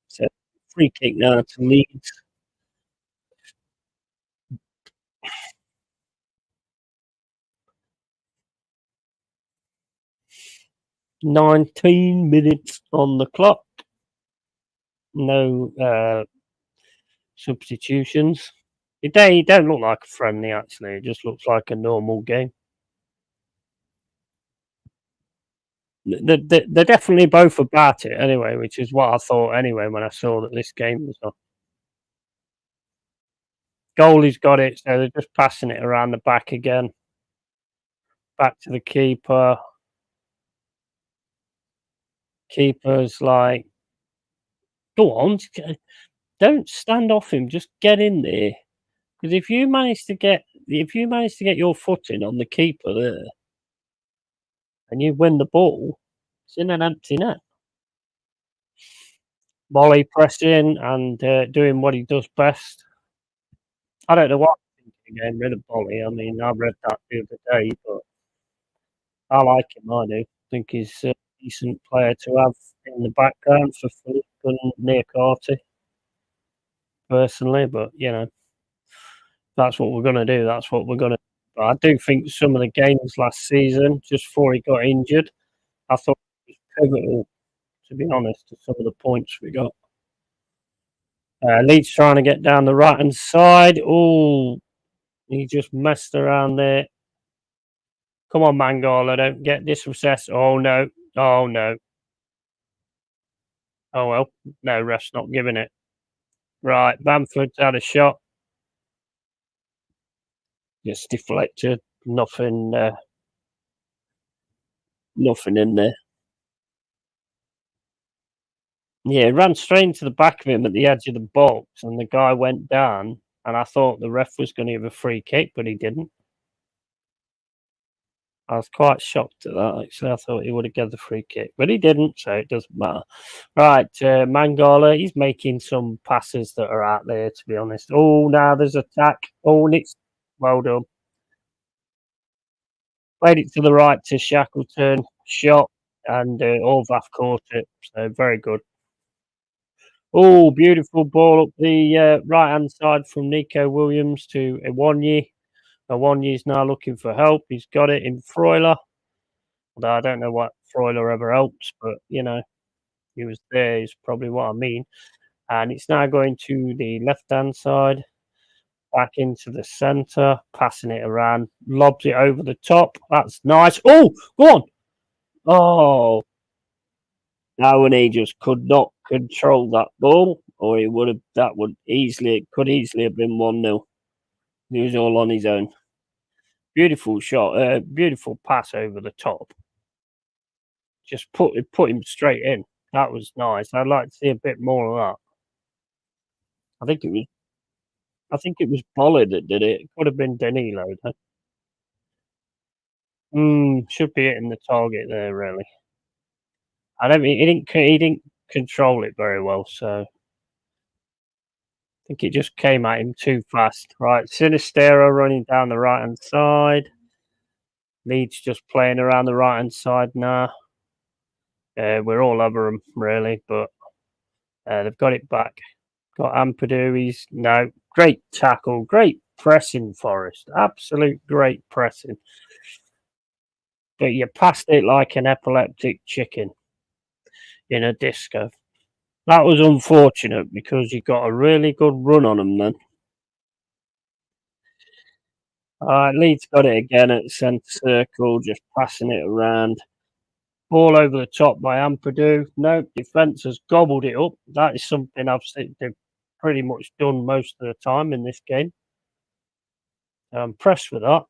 So free kick now to Leeds. "19 minutes on the clock. No substitutions. It don't look like a friendly, actually. It just looks like a normal game. They're definitely both about it anyway, which is what I thought anyway when I saw that this game was on. Goalie's got it, so they're just passing it around the back again. Back to the keeper. Keeper's like, go on, don't stand off him, just get in there. Because if you manage to get your footing on the keeper there, and you win the ball, it's in an empty net. volley pressing and doing what he does best. I don't know what I'm thinking getting rid of Bolly. I mean, I read that the other day, but I like him. I do. I think he's a decent player to have in the background for Philippe and Nick Carty, personally. But that's what we're going to do. That's what we're going to. But I do think some of the games last season, just before he got injured, I thought it was pivotal, to be honest, to some of the points we got. Leeds trying to get down the right hand side. Oh, he just messed around there. Come on, Mangala, don't get dispossessed. Oh no. Oh no. Oh well. No, ref's not giving it. Right, Bamford's had a shot. Just deflected. Nothing nothing in there. Yeah, ran straight into the back of him at the edge of the box, and the guy went down. And I thought the ref was going to give a free kick, but he didn't. I was quite shocked at that. Actually, I thought he would have given the free kick, but he didn't, so it doesn't matter. Right, Mangala, he's making some passes that are out there, to be honest. Oh, now there's attack. Oh, and it's well done. Played it to the right to Shackleton, shot, and Orvath caught it. So very good. Oh, beautiful ball up the right-hand side from Nico Williams to Iwanyi. Iwanyi's now looking for help. He's got it in Freuler. Although I don't know what Freuler ever helps, but he was there is probably what I mean. And it's now going to the left-hand side, back into the centre, passing it around, lobs it over the top. That's nice. Oh, go on. Oh, now and he just could not control that ball, or he would have. That would easily could easily have been 1-0. He was all on his own. Beautiful shot, beautiful pass over the top. Just put him straight in. That was nice. I'd like to see a bit more of that. I think it was Bollard that did it. It could have been Danilo though. Should be hitting the target there really. I don't mean he didn't control it very well, so I think it just came at him too fast. Right, Sinistero running down the right hand side. Leeds just playing around the right hand side now. We're all over them really, but they've got it back. Got Ampadu. He's no great tackle, great pressing, Forest. Absolute great pressing. But you passed it like an epileptic chicken in a disco. That was unfortunate because you got a really good run on them then. Leeds got it again at centre circle, just passing it around. Ball over the top by Ampadu. No, defence has gobbled it up. That is something I've seen they've pretty much done most of the time in this game. I'm impressed with that.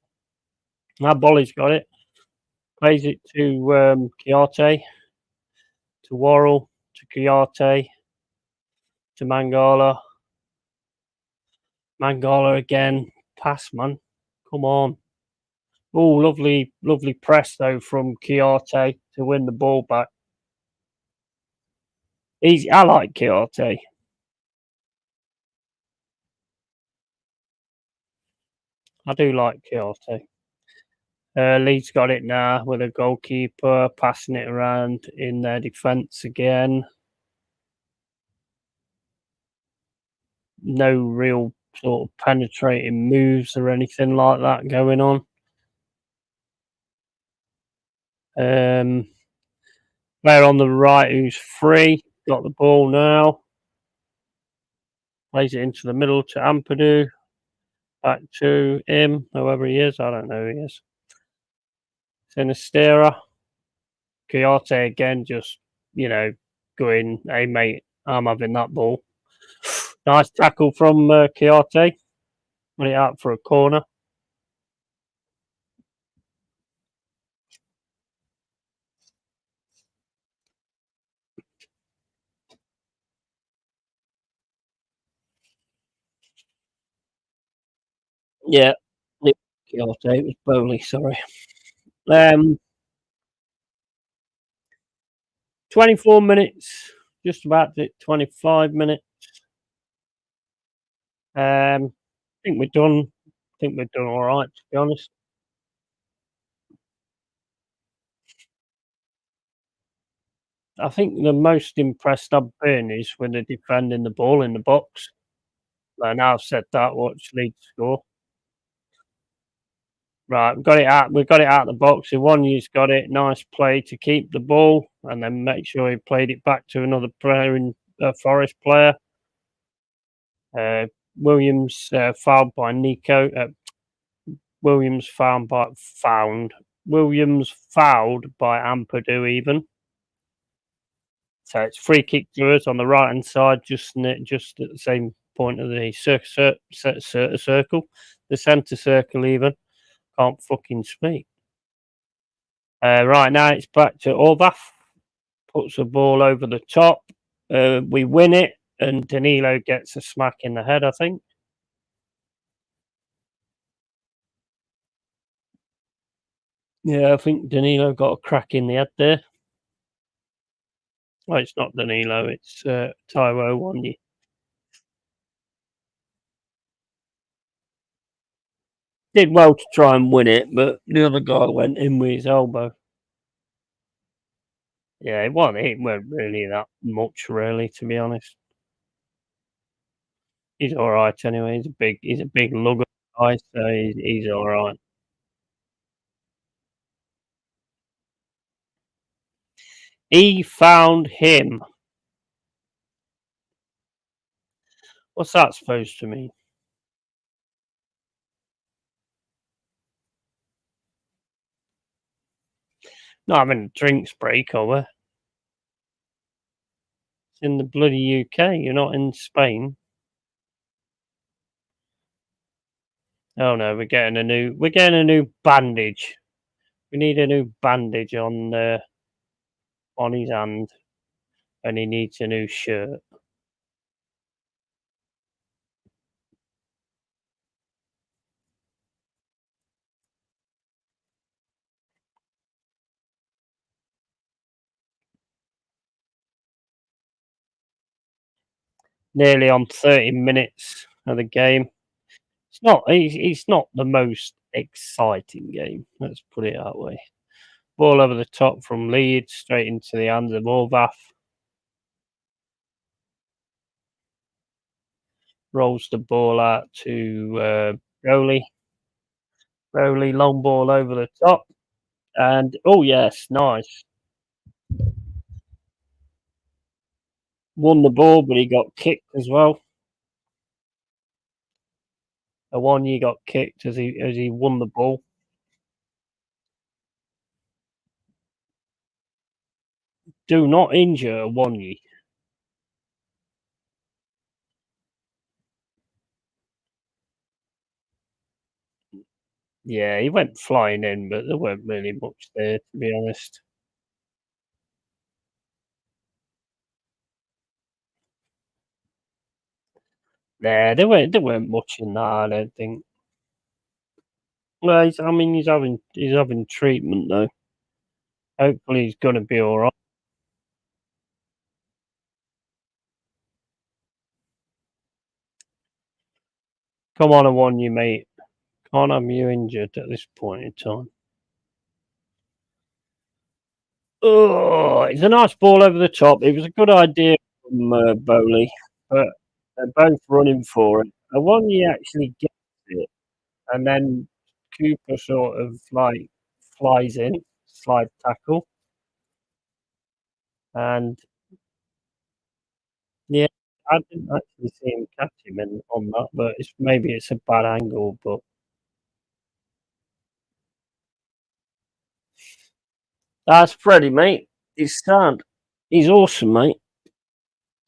Now Bolly's got it. Plays it to Chiarte, to Worrell, to Chiarte, to Mangala. Mangala again. Pass, man. Come on. Oh, lovely press, though, from Chiarte to win the ball back. Easy. I like Chiarte. I do like Chiarte. Leeds got it now with a goalkeeper passing it around in their defence again. No real sort of penetrating moves or anything like that going on. Player on the right who's free, got the ball now. Plays it into the middle to Ampadu. Back to him, whoever he is. I don't know who he is. Sinistera. Chiarte again, just, going, hey, mate, I'm having that ball. Nice tackle from Chiarte. Put it out for a corner. Yeah, Chiarte, it was Bowley, sorry. 24 minutes, just about 25 minutes. I think we're done. I think we're done all right, to be honest. I think the most impressed I've been is when they're defending the ball in the box. And now I've said that, watch Leeds score. Right, we've got it out. We've got it out of the box. Iwanyi's got it. Nice play to keep the ball, and then make sure he played it back to another player in Forest player. Williams fouled by Nico. Williams fouled by Ampadu even. So it's free kick to us on the right hand side, just at the same point of the circle, the centre circle even. Can't fucking speak. Right now it's back to Orvath. Puts the ball over the top. We win it, and Danilo gets a smack in the head, I think. Yeah, I think Danilo got a crack in the head there. Well, it's not Danilo, it's Taiwo Iwanyi. Did well to try and win it, but the other guy went in with his elbow. Yeah, it weren't really that much, really, to be honest. He's all right anyway. He's a big lugger guy, so he's all right. He found him. What's that supposed to mean? Not having a drinks break, are we? It's in the bloody UK. You're not in Spain. Oh no, we're getting a new bandage. We need a new bandage on his hand, and he needs a new shirt. Nearly on 30 minutes of the game. It's not the most exciting game. Let's put it that way. Ball over the top from Leeds, straight into the hands of Orvath. Rolls the ball out to Rowley. Rowley, long ball over the top. And, oh yes, nice. Won the ball, but he got kicked as well. Iwanyi got kicked as he won the ball. Do not injure Iwanyi. Yeah, he went flying in, but there weren't really much there, to be honest. Nah, there weren't much in that, I don't think. Well, he's having treatment though. Hopefully, he's gonna be all right. Come on, Iwanyi, mate. Can't have you injured at this point in time. Oh, it's a nice ball over the top. It was a good idea from Bowley, but they're both running for it. Iwanyi actually gets it, and then Cooper sort of like flies in, slide tackle, and yeah, I didn't actually see him catch him on that, but maybe it's a bad angle, but that's Freddie, mate. He's sound. He's awesome, mate.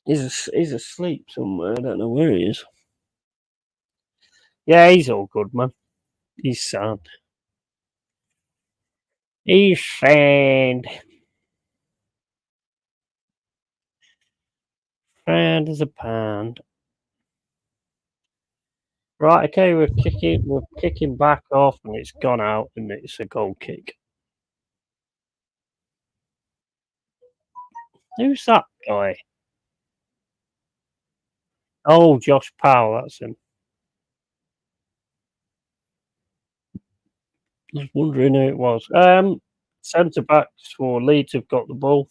He's asleep somewhere. I don't know where he is. Yeah, he's all good, man. He's sound. He's sound. Sound as a pound. Right, okay, we're kicking back off, and it's gone out, and it's a goal kick. Who's that guy? Oh, Josh Powell, that's him. I was wondering who it was. Centre backs for Leeds have got the ball.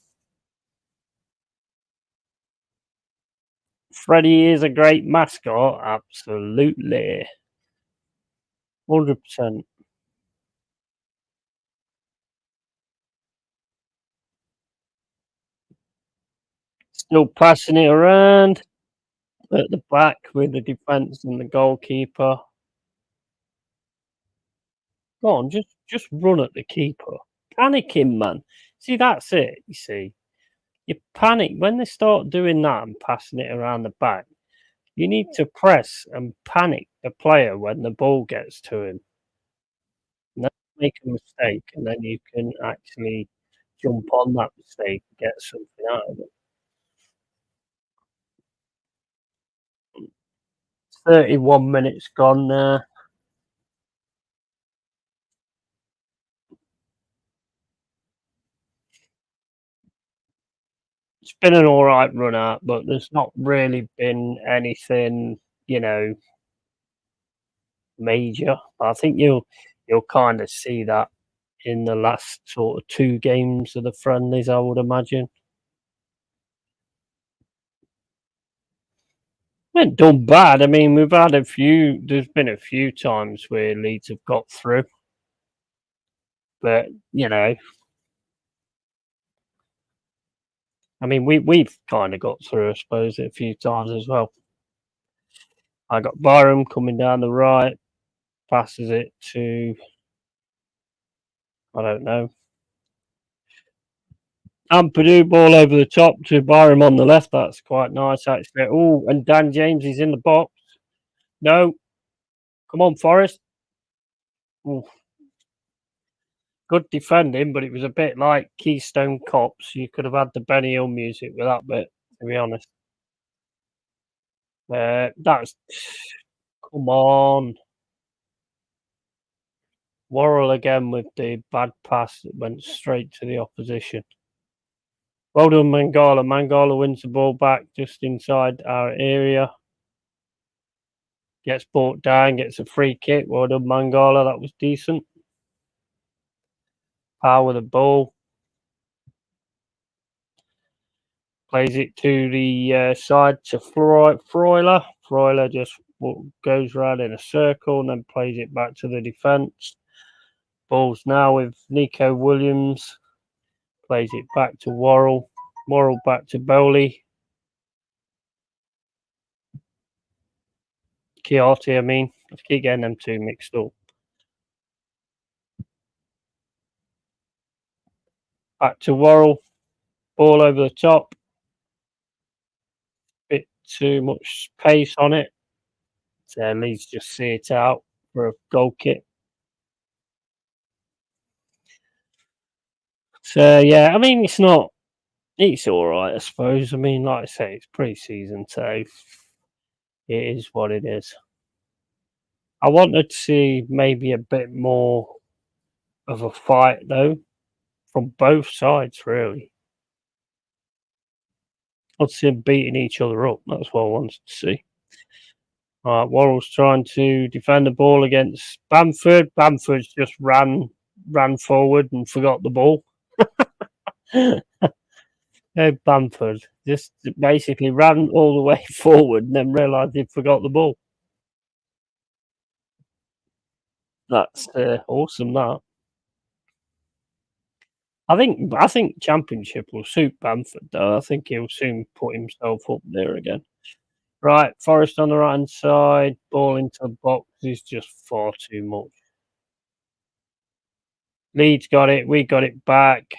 Freddie is a great mascot, absolutely. 100%. Still passing it around at the back with the defence and the goalkeeper. Go on, just run at the keeper. Panicking, man. See, that's it. You see, you panic when they start doing that and passing it around the back. You need to press and panic the player when the ball gets to him. And then make a mistake, and then you can actually jump on that mistake and get something out of it. 31 minutes gone now. It's been an all right run out, but there's not really been anything, major. I think you'll kind of see that in the last sort of 2 games of the friendlies, I would imagine. Ain't done bad. I mean, we've had there's been a few times where Leeds have got through. But, I mean, we've kind of got through, I suppose, a few times as well. I got Byram coming down the right, passes it to, I don't know, Ampadu, ball over the top to Byram on the left. That's quite nice, actually. Oh, and Dan James is in the box. No. Come on, Forrest. Ooh. Good defending, but it was a bit like Keystone Cops. You could have had the Benny Hill music with that bit, to be honest. That's... Come on. Worrell again with the bad pass that went straight to the opposition. Well done, Mangala. Mangala wins the ball back just inside our area. Gets brought down, gets a free kick. Well done, Mangala. That was decent. Power with the ball. Plays it to the side to Freuler. Freuler just goes around in a circle and then plays it back to the defence. Ball's now with Nico Williams. Plays it back to Worrell. Worrell back to Bowley. Chiarti, I mean. I keep getting them two mixed up. Back to Worrell. Ball over the top. Bit too much pace on it. So Leeds just see it out for a goal kick. So, yeah, I mean, it's all right, I suppose. I mean, like I say, it's pre-season, so it is what it is. I wanted to see maybe a bit more of a fight, though, from both sides, really. I want to see them beating each other up. That's what I wanted to see. All right, Worrell's trying to defend the ball against Bamford. Bamford's just ran forward and forgot the ball. Bamford just basically ran all the way forward and then realised he'd forgot the ball. That's awesome, that. I think Championship will suit Bamford, though. I think he'll soon put himself up there again. Right, Forrest on the right-hand side. Ball into the box is just far too much. Leeds got it. We got it back.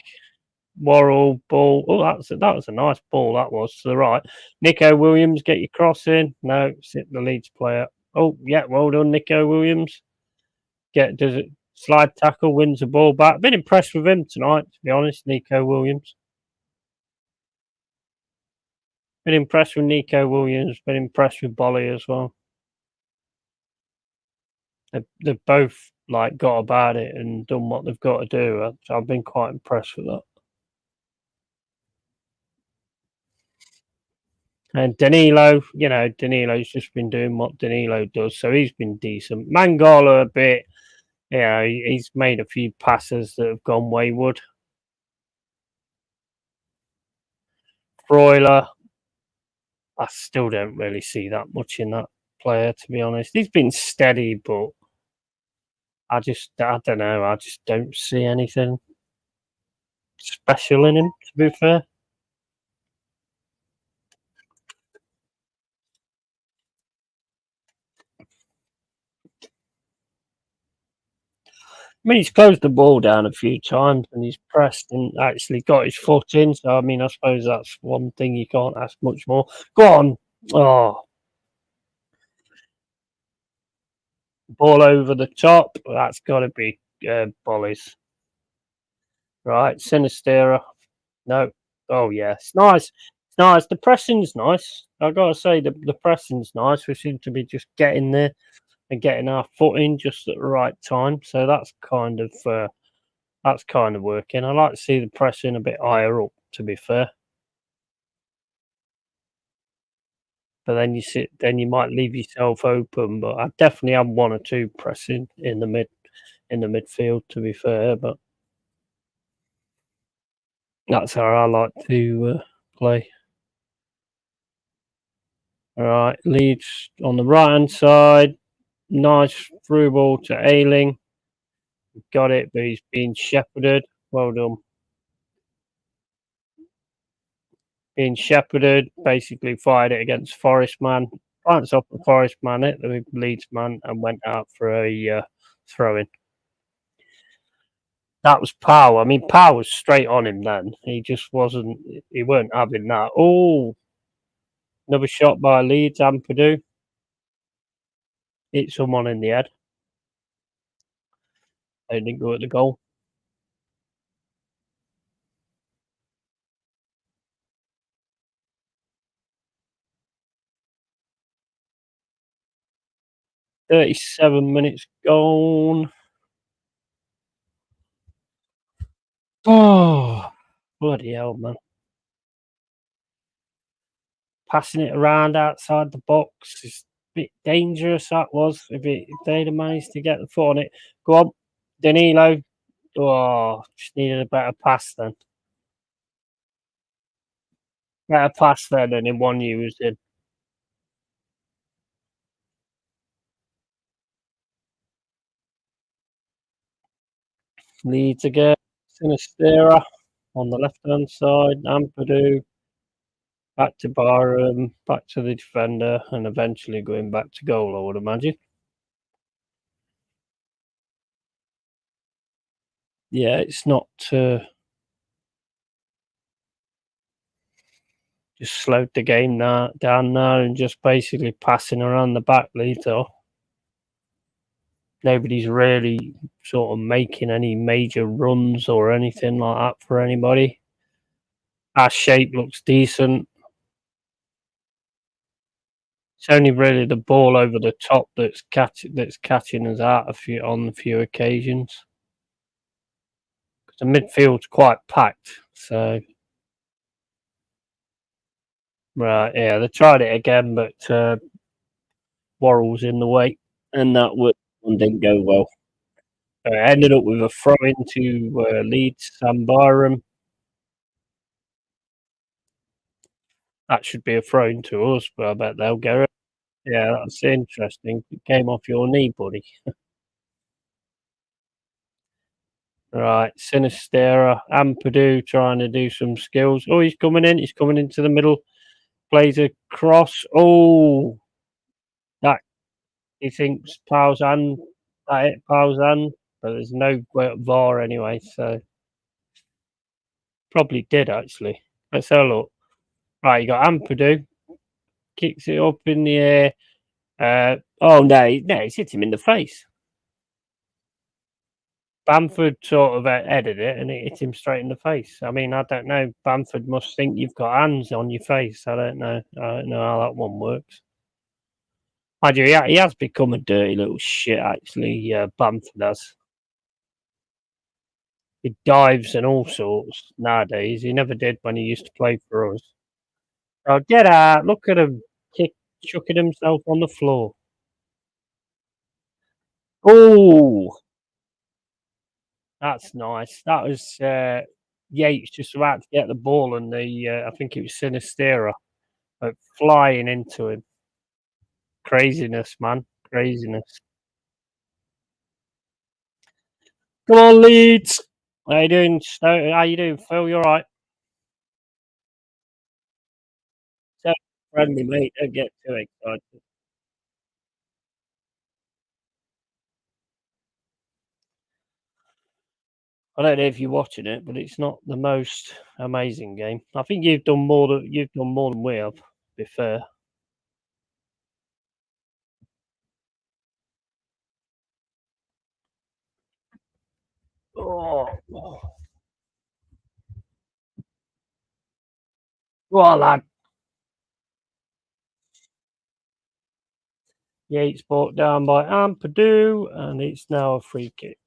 Worrell, ball. Oh, that was a nice ball, that was, to the right. Nico Williams, get your cross in. No, sit the Leeds player. Oh, yeah, well done, Nico Williams. Does it slide tackle, wins the ball back. Been impressed with him tonight, to be honest, Nico Williams. Been impressed with Nico Williams. Been impressed with Bolly as well. They've both got about it and done what they've got to do. I've been quite impressed with that. And Danilo, Danilo's just been doing what Danilo does, so he's been decent. Mangala a bit, he's made a few passes that have gone wayward. Broiler, I still don't really see that much in that player, to be honest. He's been steady, but I don't know. I just don't see anything special in him, to be fair. I mean, he's closed the ball down a few times and he's pressed and actually got his foot in. So, I mean, I suppose that's one thing you can't ask much more. Go on. Oh, ball over the top. That's got to be Bolly's. Right. Sinistera. No. Oh, yeah. It's nice. It's nice. The pressing's nice. I've got to say, the pressing's nice. We seem to be just getting there and getting our foot in just at the right time. So that's kind of working. I like to see the pressing a bit higher up, to be fair. But then you might leave yourself open. But I definitely have one or two pressing in the midfield, to be fair. But that's how I like to play. All right, Leeds on the right hand side. Nice through ball to Ayling. Got it, but he's being shepherded. Well done. Being shepherded, basically fired it against Forest man. Bounced off the Forest man, hit the Leeds man, and went out for a throw in. That was Powell. I mean, Powell was straight on him then. He just wasn't. He weren't having that. Oh, another shot by Leeds. Ampadu hit someone in the head. They didn't go at the goal. "37 minutes gone." Oh, bloody hell, man! Passing it around outside the box is a bit dangerous. That was if they'd have managed to get the foot on it. Go on, Danilo. Oh, just needed a better pass then. Better pass then than in one you was in. Leeds again. Sinistera on the left hand side. Ampadu back to Barham, back to the defender, and eventually going back to goal, I would imagine. Yeah, it's not just slowed the game down now and just basically passing around the back Leeds off. Nobody's really sort of making any major runs or anything like that for anybody. Our shape looks decent. It's only really the ball over the top that's catching us out on a few occasions. The midfield's quite packed, so right, yeah, they tried it again, but Worrell's in the way, and that one didn't go well. It ended up with a throw into Leeds, Sam Byram. That should be a throw into us, but I bet they'll get it. Yeah, that's interesting. It came off your knee, buddy. Right, Sinistera, Ampadu trying to do some skills. Oh, he's coming in. He's coming into the middle. Plays a cross. Oh, that he thinks Powell's hand. That hit Powell's hand, but there's no VAR anyway, so probably did actually. Let's have a look. Right, you got Ampadu. Kicks it up in the air. Oh no, he's hit him in the face. Bamford sort of headed it and it hit him straight in the face. I mean, I don't know. Bamford must think you've got hands on your face. I don't know. I don't know how that one works. He has become a dirty little shit, actually. Bamford has. He dives and all sorts nowadays. He never did when he used to play for us. Oh, get out! Look at him, chucking himself on the floor. Oh, that's nice. That was Yates just about to get the ball, and I think it was Sinistera, flying into him. Craziness, man. Craziness. Come on, Leeds. How you doing, How you doing, Phil? You all right? So friendly, mate. Don't get too excited. I don't know if you're watching it, but it's not the most amazing game. I think you've done more than we have. To be fair. Oh, well, lad. Yates brought down by Ampadu, and it's now a free kick.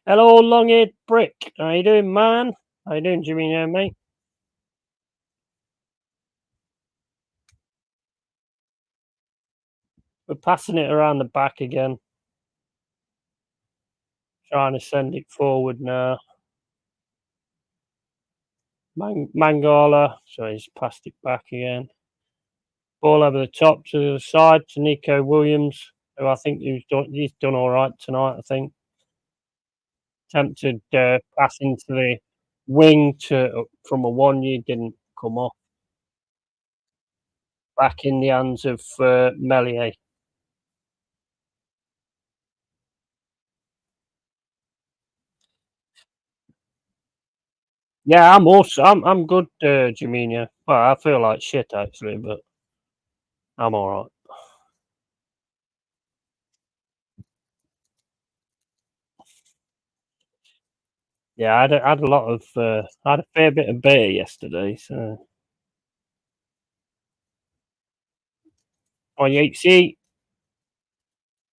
Hello, long-haired brick. How you doing, man? How you doing, Jimmy? Mate? We're passing it around the back again. Trying to send it forward now. Mangala, so he's passed it back again. Ball over the top to the other side to Nico Williams, who I think he's done all right tonight. I think attempted pass into the wing from a 1-year didn't come off. Back in the hands of Melier. Yeah, I'm good, Jaminha. Well, I feel like shit actually, but I'm all right. Yeah, I had a lot of I had a fair bit of beer yesterday, so. On Yatesy,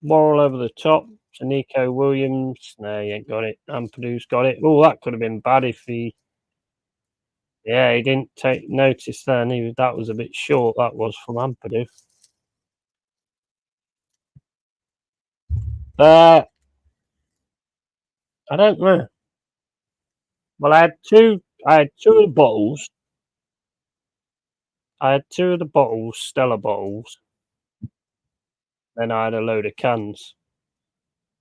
Moral over the top to Nico Williams. No, he ain't got it. Ampadu's got it. Oh, that could have been bad if he. Yeah, he didn't take notice then. That was a bit short. That was from Ampadu. I don't know. Well, I had two of the bottles. I had two of the bottles, Stella bottles. Then I had a load of cans.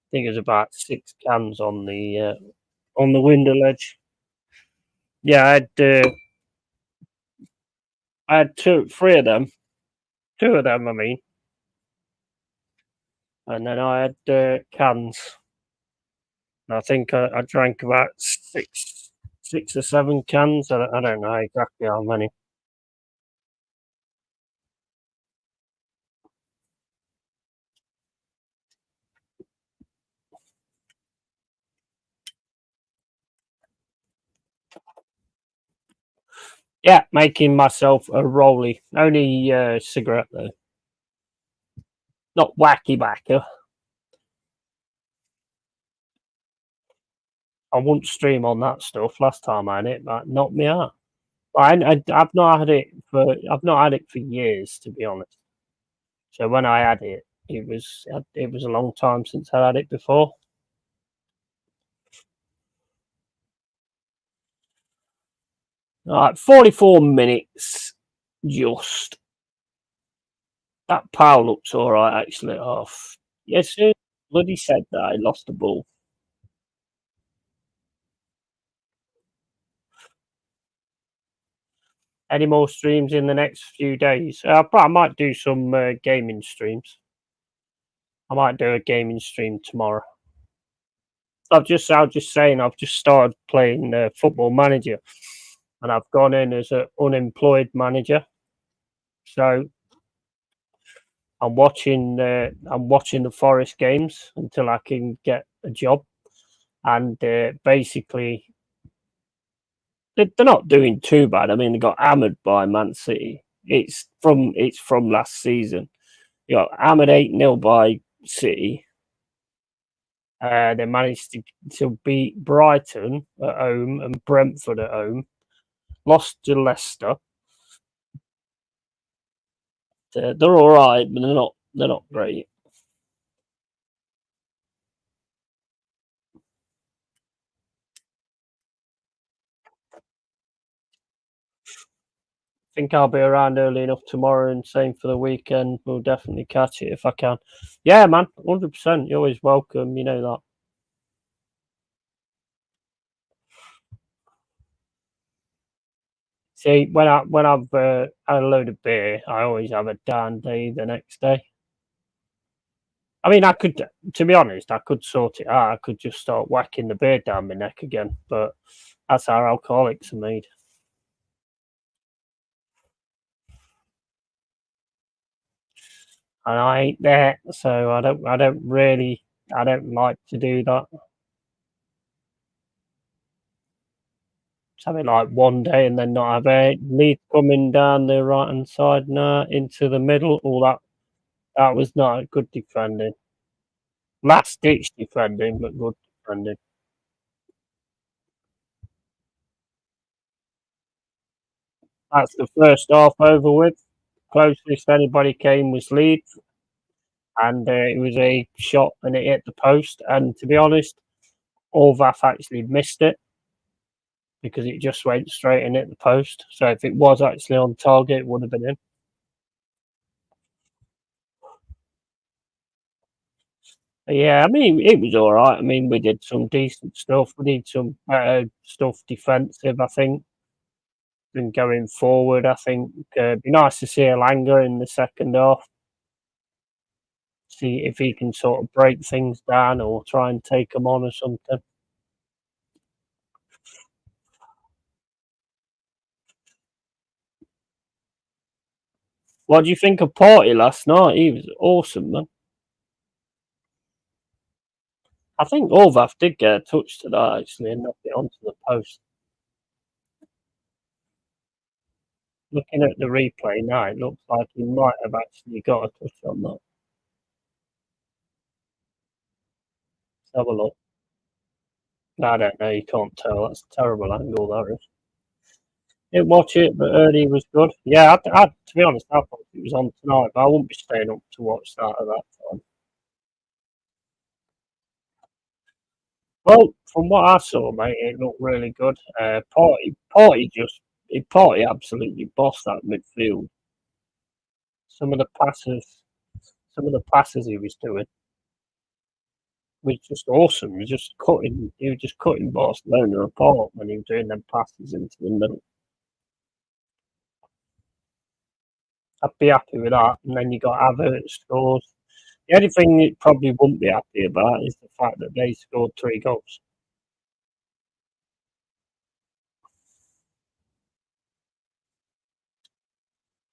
I think it was about 6 cans on the window ledge. Yeah, I had 3 of them. 2 of them, I mean. And then I had cans. And I think I drank about 6 or 7 cans. I don't know exactly how many. Yeah, making myself a rolly. Only cigarette though. Not wacky backer. I wouldn't stream on that stuff. Last time I had it, that knocked me out. I've not had it for years, to be honest. So when I had it, it was a long time since I had it before. All right, 44 minutes. Just that Powell looks all right, actually. Off. Yes, bloody said that I lost the ball. Any more streams in the next few days? I might do some gaming streams. I might do a gaming stream tomorrow. I was just saying, I've just started playing Football Manager, and I've gone in as an unemployed manager. So I'm watching the Forest games until I can get a job, and basically they're not doing too bad. I mean, they got hammered by Man City. It's from last season. You got hammered 8-0 by City. They managed to beat Brighton at home and Brentford at home. Lost to Leicester. They're all right, but they're not great. I think I'll be around early enough tomorrow, and same for the weekend. We'll definitely catch it if I can. Yeah, man, 100%. You're always welcome. You know that. See, when I've had a load of beer, I always have a down day the next day. I mean, I could, to be honest, I could sort it out. I could just start whacking the beer down my neck again. But that's how alcoholics are made. And I ain't there, so I don't like to do that. Just have it like one day and then not have it. Leeds coming down the right hand side now into the middle. All that was not good defending. Last ditch defending, but good defending. That's the first half over with. Closest anybody came was Leeds, and it was a shot and it hit the post. And to be honest, Orvath actually missed it because it just went straight and hit the post. So if it was actually on target, it would have been in. Yeah, I mean, it was all right. I mean, we did some decent stuff. We did some better stuff defensive, I think. And going forward, I think it'd be nice to see Elanga in the second half. See if he can sort of break things down or try and take them on or something. What do you think of Party last night? He was awesome, man. I think Orvath did get a touch to that actually and knocked it onto the post. Looking at the replay now, it looks like he might have actually got a touch on that. Let's have a look. I don't know, you can't tell. That's a terrible angle, that is. Didn't watch it, but heard he was good. Yeah, to be honest, I thought it was on tonight, but I wouldn't be staying up to watch that at that time. Well, from what I saw, mate, it looked really good. Party absolutely bossed that midfield. Some of the passes he was doing was just awesome. He was just cutting Barcelona apart when he was doing them passes into the middle. I'd be happy with that. And then you got Havertz scores. The only thing it probably wouldn't be happy about is the fact that they scored 3 goals.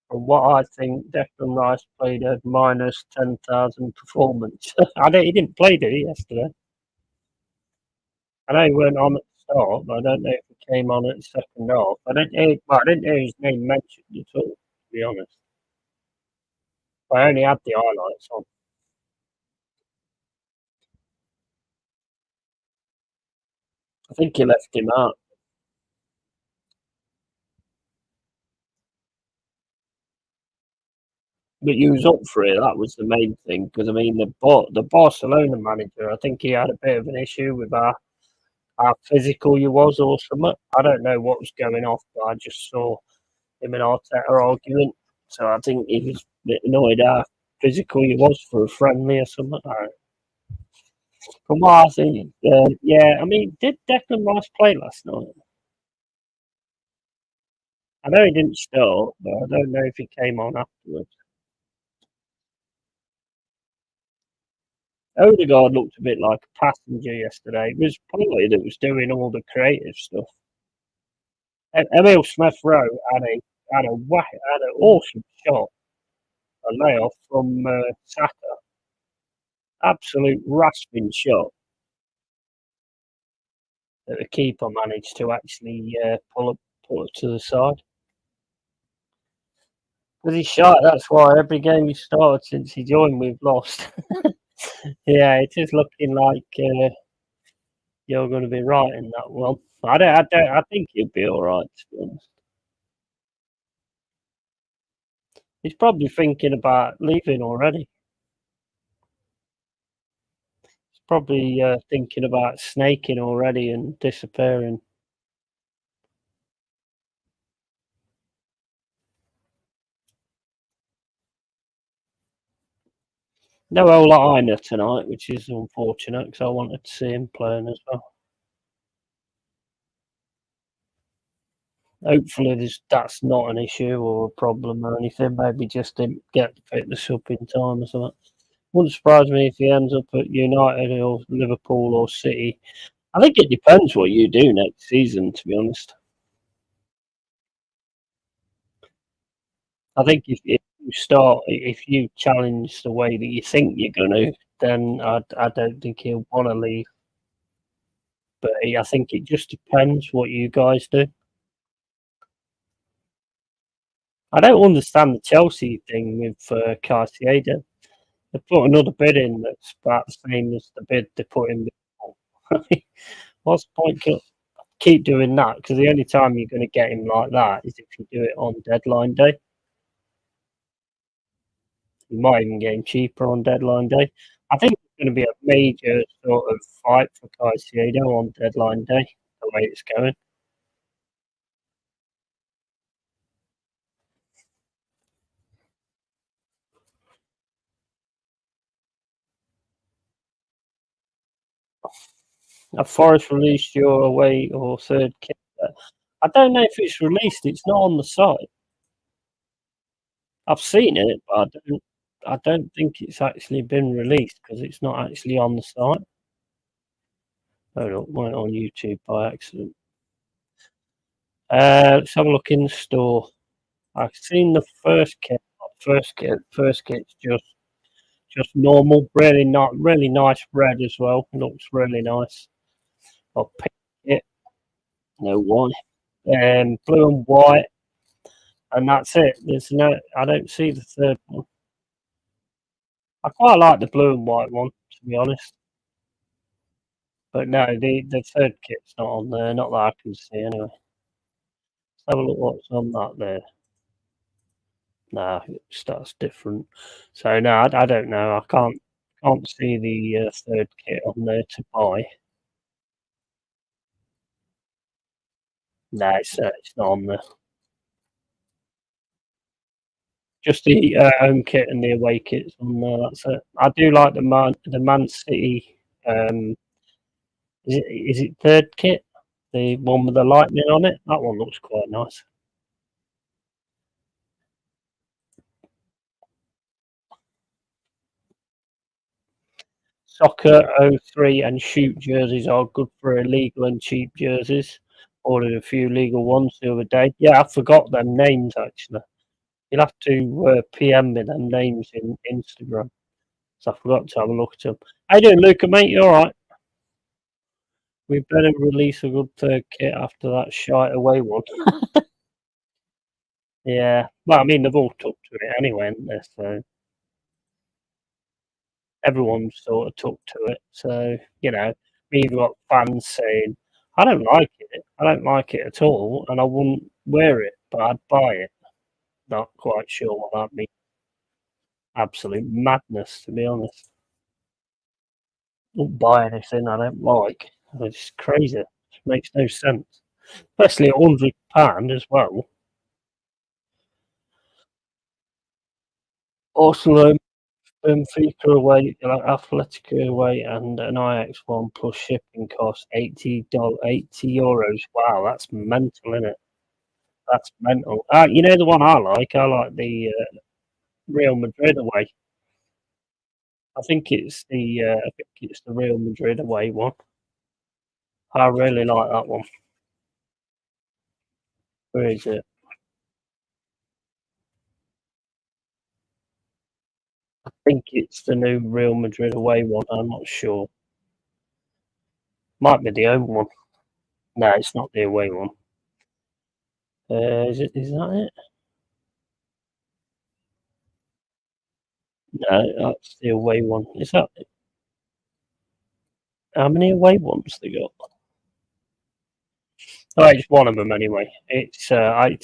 From what I think, Declan Rice played a minus 10,000 performance. He didn't play, did he, yesterday? I know he weren't on at the start, but I don't know if he came on at the second half. I didn't hear his name mentioned at all, to be honest. I only had the highlights on. I think he left him out. But you was up for it. That was the main thing. Because I mean, the Barcelona manager, I think he had a bit of an issue with how physical you was or something. I don't know what was going off, but I just saw him and Arteta arguing. So I think he was a bit annoyed how physical he was for a friendly or something. From what I think, yeah. I mean, did Declan Rice play last night? I know he didn't start, but I don't know if he came on afterwards. Odegaard looked a bit like a passenger yesterday. It was Polly that was doing all the creative stuff. Emil Smith Rowe had an awesome shot, a layoff from Saka. Absolute rasping shot. that the keeper managed to actually pull it to the side. Because he's shy, that's why every game he started since he joined, we've lost. Yeah, it is looking like you're going to be right in that one. I think he'll be all right, to be honest. He's probably thinking about leaving already. He's probably thinking about snaking already and disappearing. No Ola Aina tonight, which is unfortunate because I wanted to see him playing as well. Hopefully that's not an issue or a problem or anything. Maybe just didn't get the fitness up in time or something. Wouldn't surprise me if he ends up at United or Liverpool or City. I think it depends what you do next season, to be honest. I think if you challenge the way that you think you're going to, then I don't think he'll want to leave. But I think it just depends what you guys do. I don't understand the Chelsea thing with Caicedo. They put another bid in that's about the same as the bid they put in before. What's the point? Keep doing that, because the only time you're going to get him like that is if you do it on deadline day. You might even get him cheaper on deadline day. I think it's going to be a major sort of fight for Caicedo on deadline day, the way it's going. Have Forest released your away or third kit? I don't know if it's released. It's not on the site. I've seen it, but I don't think it's actually been released because it's not actually on the site. Hold on, went on YouTube by accident. Let's have a look in the store. I've seen the first kit. First kit's just normal, really nice red as well. Looks really nice. I'll pick it. No one. Blue and white, and that's it. I don't see the third one. I quite like the blue and white one, to be honest. But no, the third kit's not on there. Not that I can see anyway. Let's have a look what's on that there. No, that's different. So no, I don't know. I can't see the third kit on there to buy. No, it's not on there. Just the home kit and the away kit's on there. That's it. I do like the Man City. Is it third kit? The one with the lightning on it. That one looks quite nice. Soccer 03 and shoot jerseys are good for illegal and cheap jerseys. Ordered a few legal ones the other day. Yeah, I forgot them names actually. You'll have to PM me them names in Instagram. So I forgot to have a look at them. How you doing, Luca, mate? You all right? We better release a good third kit after that shite away one. Yeah. Well, I mean, they've all took to it anyway, haven't they? So everyone sort of took to it. So, we've got fans saying, I don't like it. I don't like it at all. And I wouldn't wear it, but I'd buy it. Not quite sure what that means. Absolute madness, to be honest. Won't buy anything I don't like. It's crazy. It makes no sense. Especially £100 as well. Arsenal, Benfica away, Atletico away, and an Ajax one plus shipping cost €80. Wow, that's mental, isn't it? That's mental. You know the one I like? I like the Real Madrid away. I think it's the Real Madrid away one. I really like that one. Where is it? I think it's the new Real Madrid away one. I'm not sure. Might be the home one. No, it's not the away one. Is it? Is that it? No, that's the away one. Is that it? How many away ones they got? Oh, it's one of them anyway. It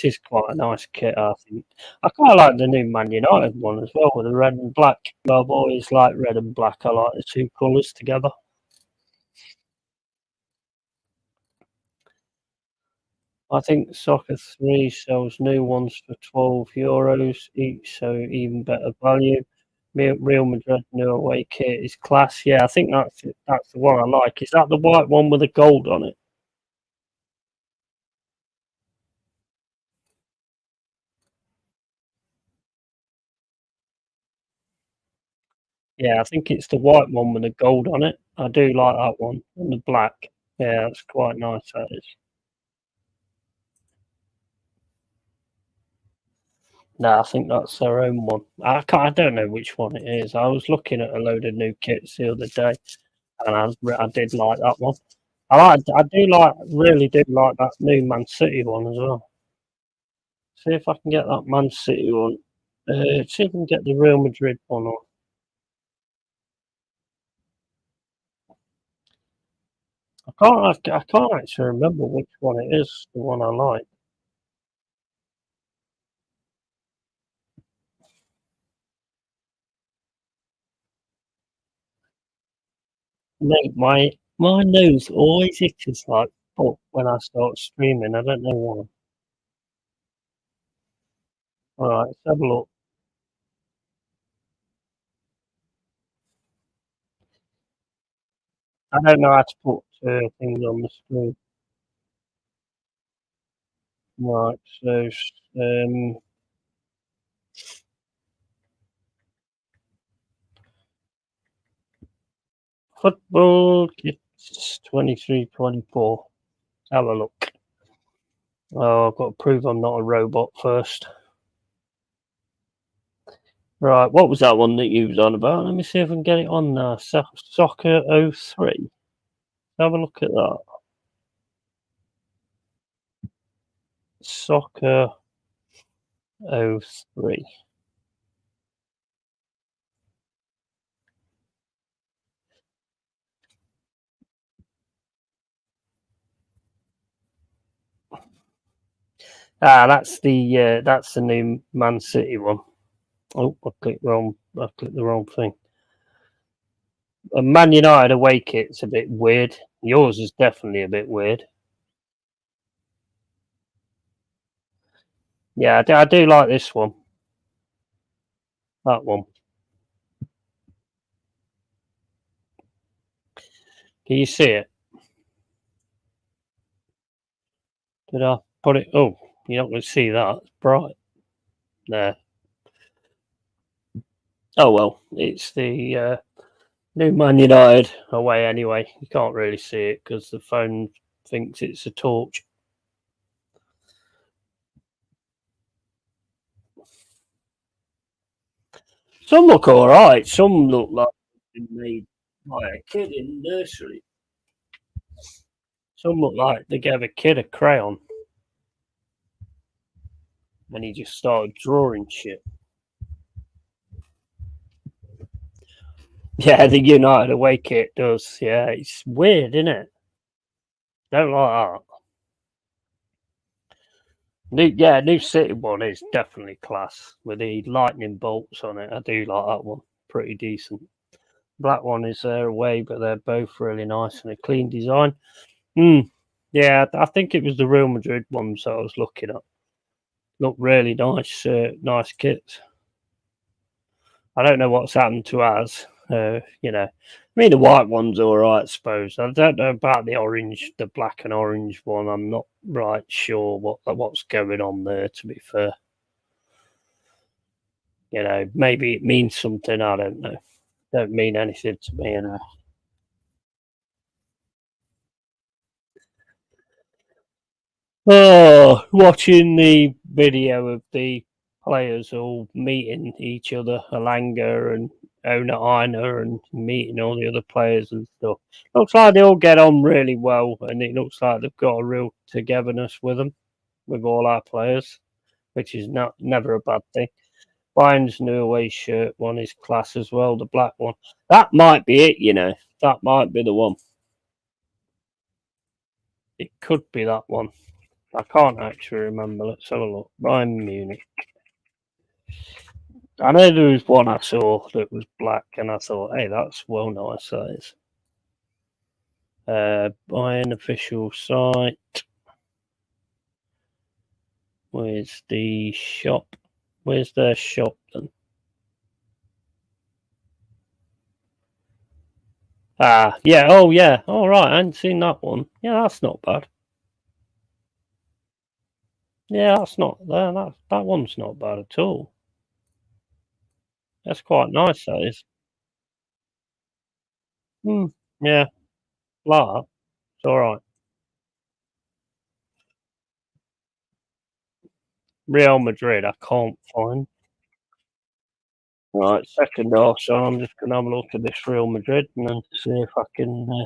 is quite a nice kit, I think. I quite like the new Man United one as well with the red and black. I've always liked red and black. I like the two colours together. I think Soccer 3 sells new ones for €12 each, so even better value. Real Madrid new away kit is class. Yeah, I think that's it. That's the one I like. Is that the white one with the gold on it? Yeah, I think it's the white one with the gold on it. I do like that one and the black. Yeah, that's quite nice. That is. No, I think that's their own one. I don't know which one it is. I was looking at a load of new kits the other day, and I did like that one. Really do like that new Man City one as well. See if I can get that Man City one. See if I can get the Real Madrid one on. I can't actually remember which one it is. The one I like. Mate, my nose always itches like fuck when I start streaming. I don't know why. All right, let's have a look. I don't know how to put things on the screen. Right, so football kits 23-24. Have a look. Oh, I've got to prove I'm not a robot first. Right, what was that one that you was on about? Let me see if I can get it on now. Soccer 03. Have a look at that. Soccer 03. That's the new Man City one. Oh, I clicked the wrong thing. A Man United away kit's a bit weird. Yours is definitely a bit weird. Yeah, I do like this one. That one. Can you see it? Did I put it? Oh, you're not going to see that. It's bright. There. Oh well, it's the new Man United away anyway. You can't really see it because the phone thinks it's a torch. Some look all right. Some look like they've been made by a kid in nursery. Some look like they gave a kid a crayon and he just started drawing shit. Yeah, the United away kit does. Yeah, it's weird, isn't it? Don't like that. New City one is definitely class with the lightning bolts on it. I do like that one. Pretty decent. Black one is their away, but they're both really nice and a clean design. Yeah, I think it was the Real Madrid ones that I was looking at. Look really nice, nice kits. I don't know what's happened to ours. I mean the white one's all right, I suppose. I don't know about the orange, the black and orange one. I'm not right sure what's going on there. To be fair, maybe it means something. I don't know. Don't mean anything to me, Oh, watching the video of the players all meeting each other, Alanga and owner Ina and meeting all the other players and stuff. Looks like they all get on really well, and it looks like they've got a real togetherness with them, with all our players, which is never a bad thing. Bayern's new away shirt one is class as well, the black one. That might be it, you know. That might be the one. It could be that one. I can't actually remember. Let's have a look. Bayern Munich. I know there was one I saw that was black, and I thought, hey, that's well nice, that is. Bayern official site. Where's the shop? Where's their shop then? Ah, yeah. Oh, yeah. All right. I hadn't seen that one. Yeah, that's not bad. Yeah, that's not that one's not bad at all. That's quite nice. That is. Yeah, like that. It's all right. Real Madrid. I can't find. Right, second half. So I'm just gonna have a look at this Real Madrid and then see if I can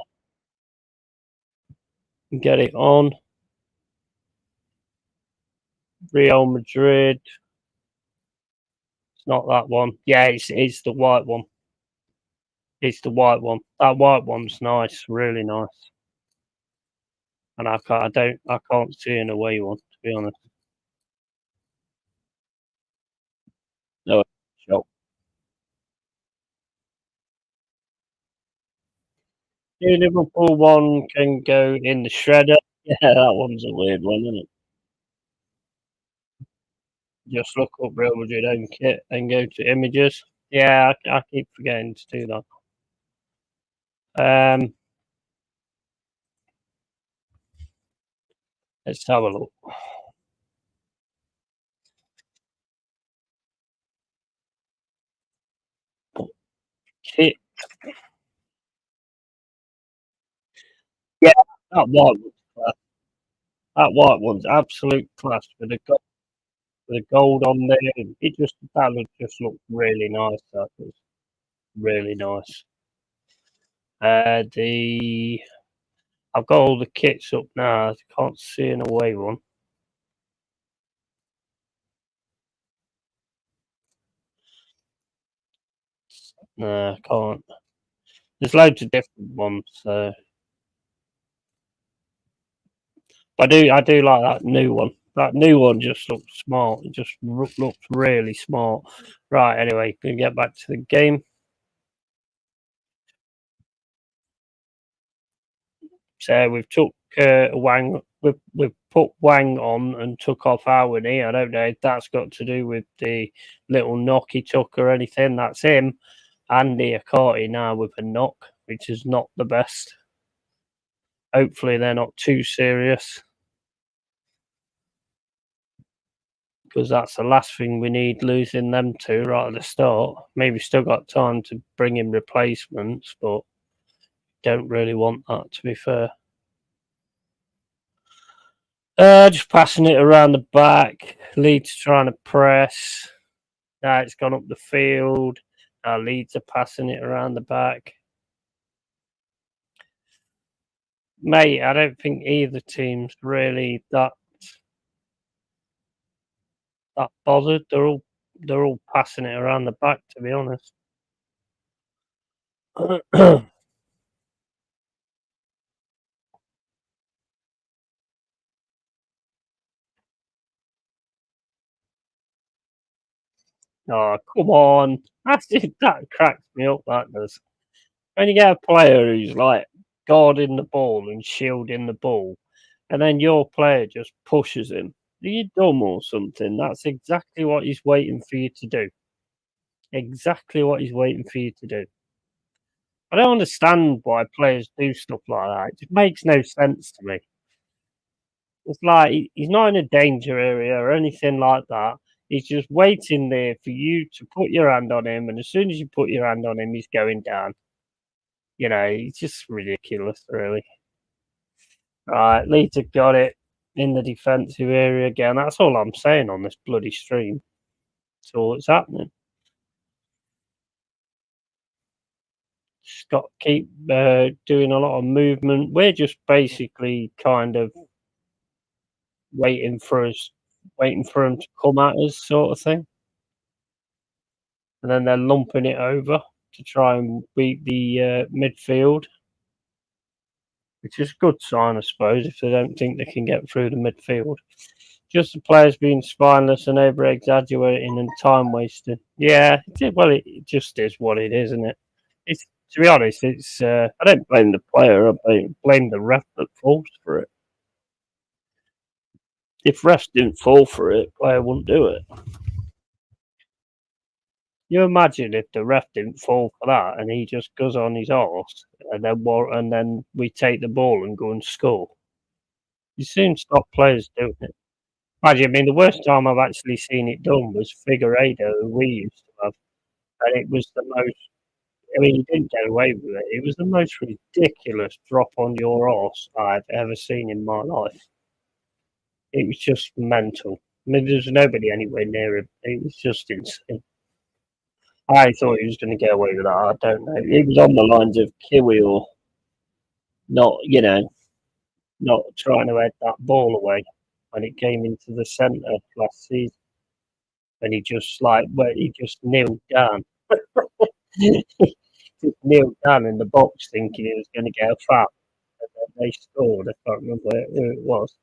get it on. Real Madrid. It's not that one. Yeah, it's the white one. It's the white one. That white one's nice, really nice. And I can't see an away one, to be honest. No shop. The Liverpool one can go in the shredder. Yeah, that one's a weird one, isn't it? Just look up Real Madrid home kit and go to images. Yeah, I keep forgetting to do that. Let's have a look. Kit. Yeah, that white one's class. That white one's absolute class with the gold on there. That would just look really nice. That was really nice. I've got all the kits up now. I can't see an away one. No, I can't. There's loads of different ones. So, I do like that new one. That new one just looks smart. It just looks really smart. Right. Anyway, we can get back to the game. So we've took Wang. We've put Wang on and took off Aweney. I don't know if that's got to do with the little knock he took or anything. That's him. Andy Akati now with a knock, which is not the best. Hopefully they're not too serious, because that's the last thing we need, losing them two right at the start. Maybe still got time to bring in replacements, but don't really want that, to be fair. Just passing it around the back. Leeds trying to press. Now it's gone up the field. Now Leeds are passing it around the back. Mate, I don't think either team's really that bothered. They're all passing it around the back, to be honest. Oh, come on. That cracks me up, that does. When you get a player who's like guarding the ball and shielding the ball, and then your player just pushes him, are you dumb or something? That's exactly what he's waiting for you to do. Exactly what he's waiting for you to do. I don't understand why players do stuff like that. It just makes no sense to me. It's like he's not in a danger area or anything like that. He's just waiting there for you to put your hand on him, and as soon as you put your hand on him, he's going down. You know, it's just ridiculous, really. Right, Leeds have got it in the defensive area again. That's all I'm saying on this bloody stream. That's all that's happening. keep doing a lot of movement. We're just basically kind of waiting for them to come at us, sort of thing. And then they're lumping it over to try and beat the midfield, which is a good sign, I suppose, if they don't think they can get through the midfield. Just the players being spineless and over-exaggerating and time wasting. Yeah, it just is what it is, isn't it? It's, to be honest, it's I don't blame the player. I blame the ref that falls for it. If refs didn't fall for it, player wouldn't do it. You imagine if the ref didn't fall for that and he just goes on his arse and then we take the ball and go and score. You soon stop players doing it. Imagine, I mean, the worst time I've actually seen it done was Figueiredo, who we used to have, and it was the most. I mean, he didn't get away with it. It was the most ridiculous drop on your arse I've ever seen in my life. It was just mental. I mean, there's nobody anywhere near him. It was just insane. I thought he was going to get away with that. I don't know. It was on the lines of Kiwi or not, not trying to head that ball away when it came into the centre last season. And he just kneeled down. He just kneeled down in the box thinking he was going to get a foul. And then they scored. I can't remember who it was.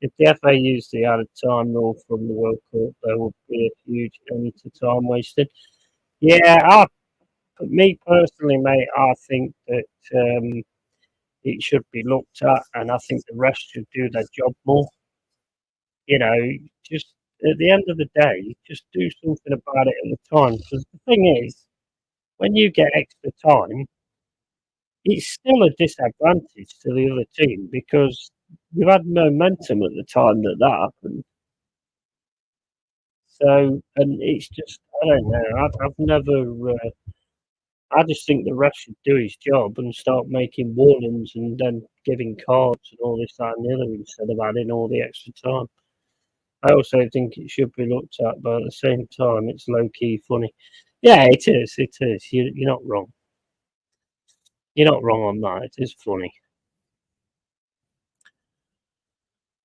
If the FA used the added time rule from the World Cup, there would be a huge end to time wasted. Yeah, me personally, mate, I think that it should be looked at, and I think the rest should do their job more. Just at the end of the day, just do something about it at the time. Because the thing is, when you get extra time, it's still a disadvantage to the other team because you had momentum at the time that happened. So, and it's just, I don't know, I've never, I just think the ref should do his job and start making warnings and then giving cards and all this, that, and the other instead of adding all the extra time. I also think it should be looked at, but at the same time, it's low key funny. Yeah, it is. It is. You're not wrong. You're not wrong on that. It is funny.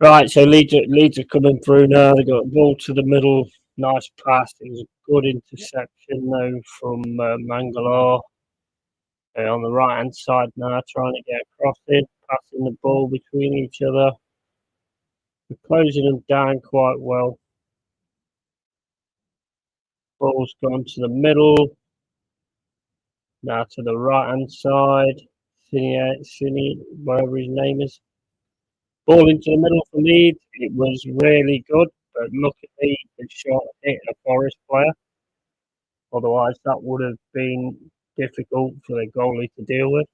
Right, so Leeds are coming through now. They got a ball to the middle. Nice pass. It was a good interception though from Mangala. On the right hand side now, trying to get across it, passing the ball between each other. We're closing them down quite well. Ball's gone to the middle. Now to the right hand side. Cine, whatever his name is. Ball into the middle for Leeds. It was really good, but luckily the shot hit a Forest player. Otherwise, that would have been difficult for the goalie to deal with.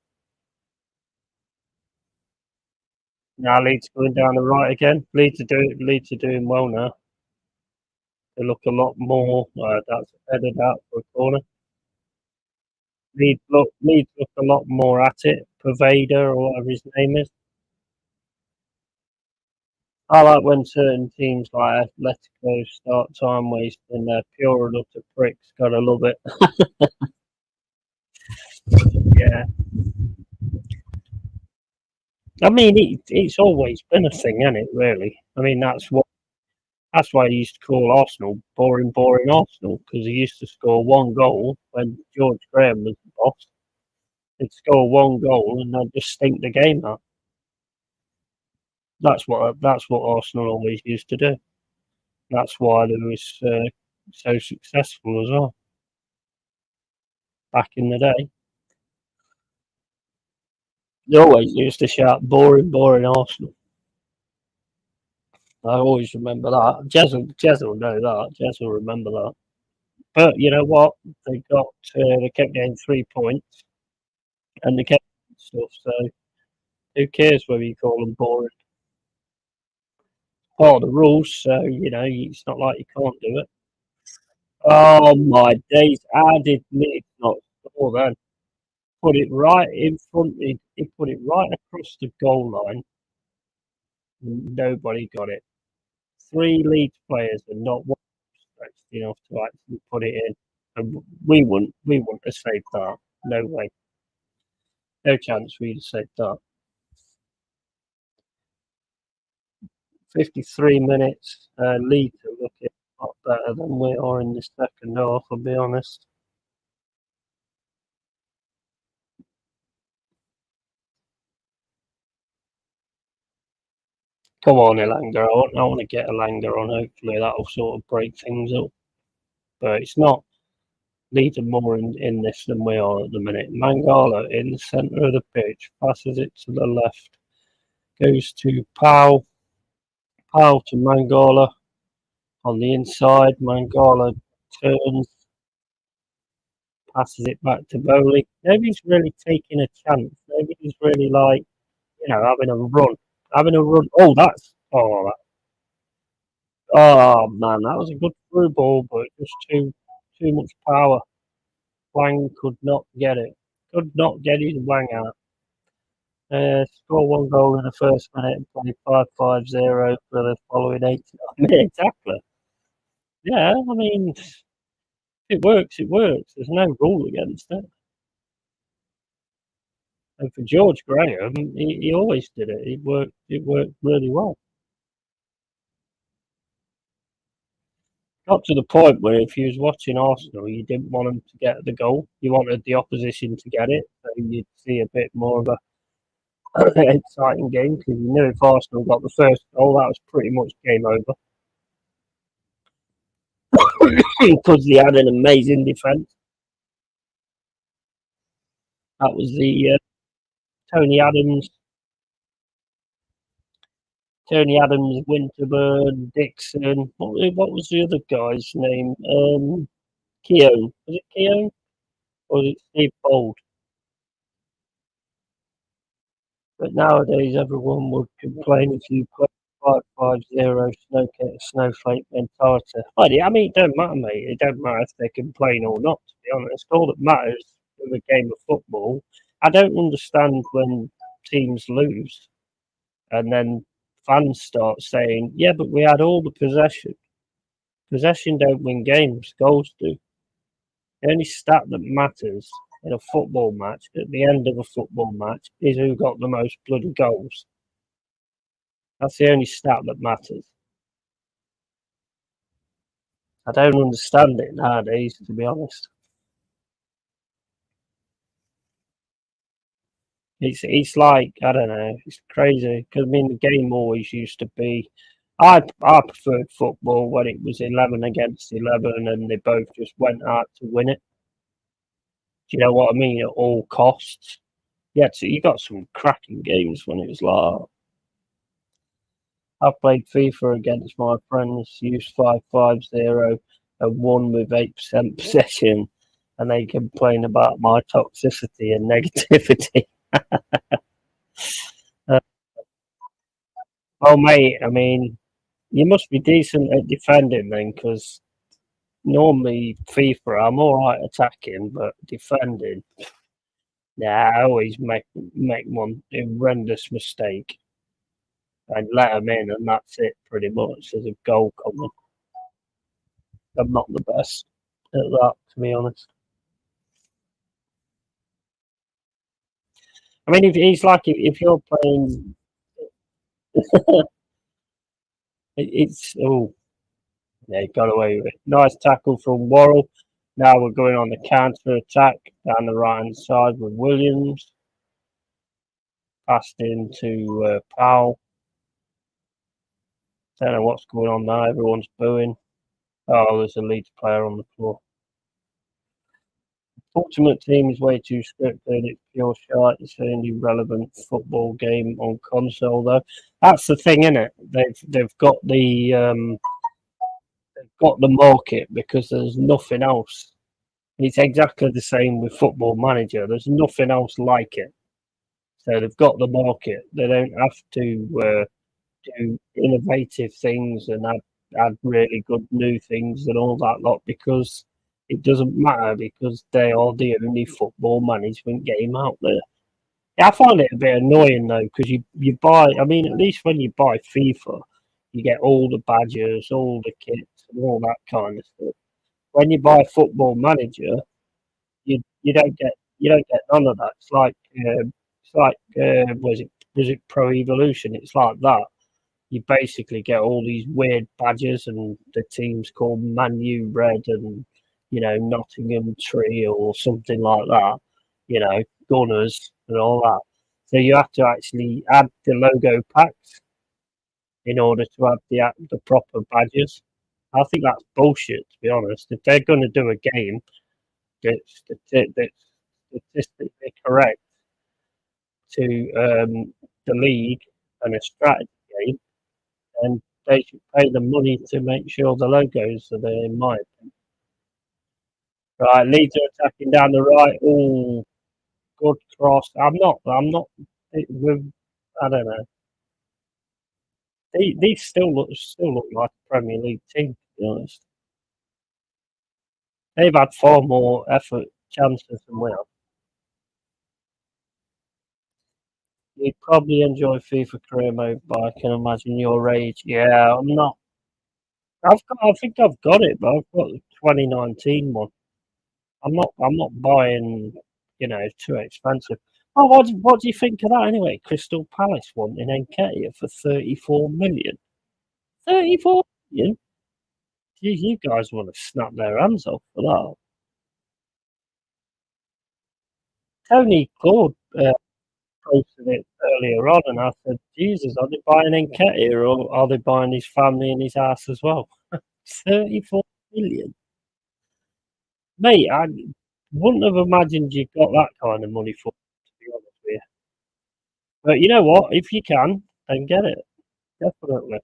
Now Leeds going down the right again. Leeds are doing well now. They look a lot more. That's headed out for a corner. Leeds look a lot more at it. Pervader or whatever his name is. I like when certain teams like Atletico start time wasting. They're pure and utter pricks. Gotta love it. Yeah. I mean, it's always been a thing, hasn't it? Really. I mean, that's why I used to call Arsenal boring Arsenal because he used to score one goal when George Graham was the boss. He'd score one goal and they'd just stink the game out. That's what Arsenal always used to do. That's why they was so successful as well back in the day. They always used to shout boring Arsenal. I always remember that. Jez will know that. Jez will remember that. But you know what? They kept getting 3 points, and they kept stuff. So who cares whether you call them boring? Part of the rules. So it's not like you can't do it. Oh my days! How did Leeds not score then? Put it right in front. He put it right across the goal line. Nobody got it. 3 Leeds players and not one stretched enough to actually put it in. And we wouldn't have saved that. No way. No chance for you to say that. 53 minutes. Leeds are looking a lot better than we are in the second half, I'll be honest. Come on, Elanga. I want to get Elanga on. Hopefully that'll sort of break things up. But it's not. Leeds are more in this than we are at the minute. Mangala in the centre of the pitch, passes it to the left, goes to Powell to Mangala on the inside. Mangala turns, passes it back to Bowley. Nobody's really taking a chance. Nobody's really having a run. Oh, oh man, that was a good through ball, but just too much power. Wang could not get it. Could not get his Wang out. Score one goal in the first minute and play 5-5-0 for the following 89 minutes. Exactly. Yeah, I mean, it works. There's no rule against it. And for George Graham, he always did it. It worked really well. Got to the point where if you was watching Arsenal, you didn't want them to get the goal. You wanted the opposition to get it, so you'd see a bit more of a exciting game because you knew if Arsenal got the first goal, that was pretty much game over. Because they had an amazing defence. That was the Tony Adams, Winterburn, Dixon. What was the other guy's name? Keown. Was it Keown? Or was it Steve Bold? But nowadays, everyone would complain if you play 5-5-0 snowflake mentality. I mean, it don't matter, mate. It don't matter if they complain or not, to be honest. All that matters in the game of football, I don't understand when teams lose and then fans start saying, yeah, but we had all the possession. Possession don't win games, goals do. The only stat that matters in a football match, at the end of a football match, is who got the most bloody goals. That's the only stat that matters. I don't understand it nowadays, to be honest. It's like, I don't know, it's crazy. Because, I mean, the game always used to be... I preferred football when it was 11 against 11 and they both just went out to win it. Do you know what I mean? At all costs. Yeah, so you got some cracking games when it was like that. I played FIFA against my friends, used 5-5-0 and won with 8% possession, and they complain about my toxicity and negativity. Oh, mate, I mean, you must be decent at defending then, because normally FIFA, I'm all right attacking, but defending, I always make one horrendous mistake and let them in, and that's it pretty much. There's a goal coming. I'm not the best at that, to be honest. I mean, if you're playing, he got away with it. Nice tackle from Worrell. Now we're going on the counter attack down the right hand side with Williams. Passed into Powell. Don't know what's going on now. Everyone's booing. Oh, there's a Leeds player on the floor. Ultimate Team is way too scripted. It's pure shite. It's an irrelevant football game on console, though. That's the thing, isn't it? They've got the market because there's nothing else. It's exactly the same with Football Manager. There's nothing else like it. So they've got the market. They don't have to do innovative things and add really good new things and all that lot because it doesn't matter because they are the only football management game out there. I find it a bit annoying though because you buy. I mean, at least when you buy FIFA, you get all the badges, all the kits, and all that kind of stuff. When you buy Football Manager, you don't get none of that. It's like It's like was it Pro Evolution? It's like that. You basically get all these weird badges, and the team's called Man U Red and Nottingham Tree or something like that. Gunners and all that. So you have to actually add the logo packs in order to have the proper badges. I think that's bullshit, to be honest. If they're going to do a game that's statistically correct to the league and a strategy game, then they should pay the money to make sure the logos are there, in my opinion. Right, Leeds are attacking down the right. Oh, good cross. I'm not. I don't know. These still look like a Premier League team, to be honest. They've had far more effort chances than we have. You probably enjoy FIFA career mode, but I can imagine your age. Yeah, I'm not. I think I've got it, but I've got the 2019 one. I'm not buying. Too expensive. Oh, what do you think of that anyway? Crystal Palace wanting Nketiah for 34 million. 34 million. Geez, you guys want to snap their hands off for that. Tony Claude posted it earlier on, and I said, Jesus, are they buying Nketiah or are they buying his family and his house as well? 34 million. Mate, I wouldn't have imagined you got that kind of money for it, to be honest with you. But you know what? If you can, then get it. Definitely.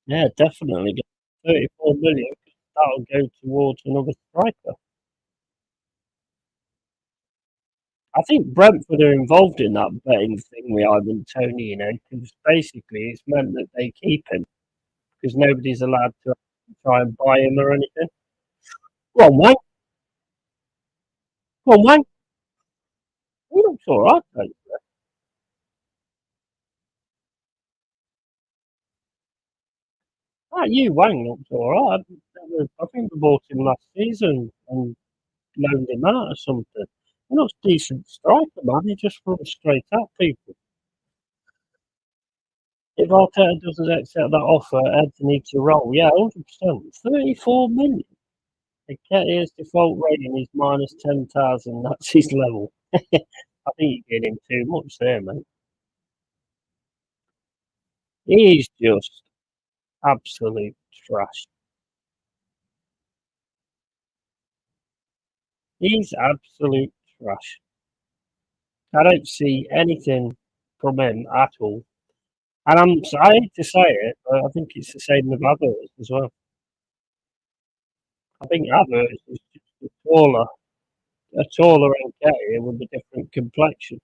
Yeah, definitely. Get 34 million. That'll go towards another striker. I think Brentford are involved in that betting thing with Ivan Toney, because basically it's meant that they keep him because nobody's allowed to try and buy him or anything. Go on, Wang. Go on, Wang. He looks all right, mate. You, Wang, looks all right. I think we bought him last season and loaned him out or something. He looks decent striker, man. He just runs straight at people. If Arteta doesn't accept that offer, Ed needs to roll. Yeah, 100%. 34 million. Nketiah's default rating is minus 10,000. That's his level. I think you're getting too much there, mate. He's just absolute trash. He's absolute trash. I don't see anything from him at all. And I hate to say it, but I think it's the same with Havertz as well. I think Havertz is just a taller Nketiah with a different complexion,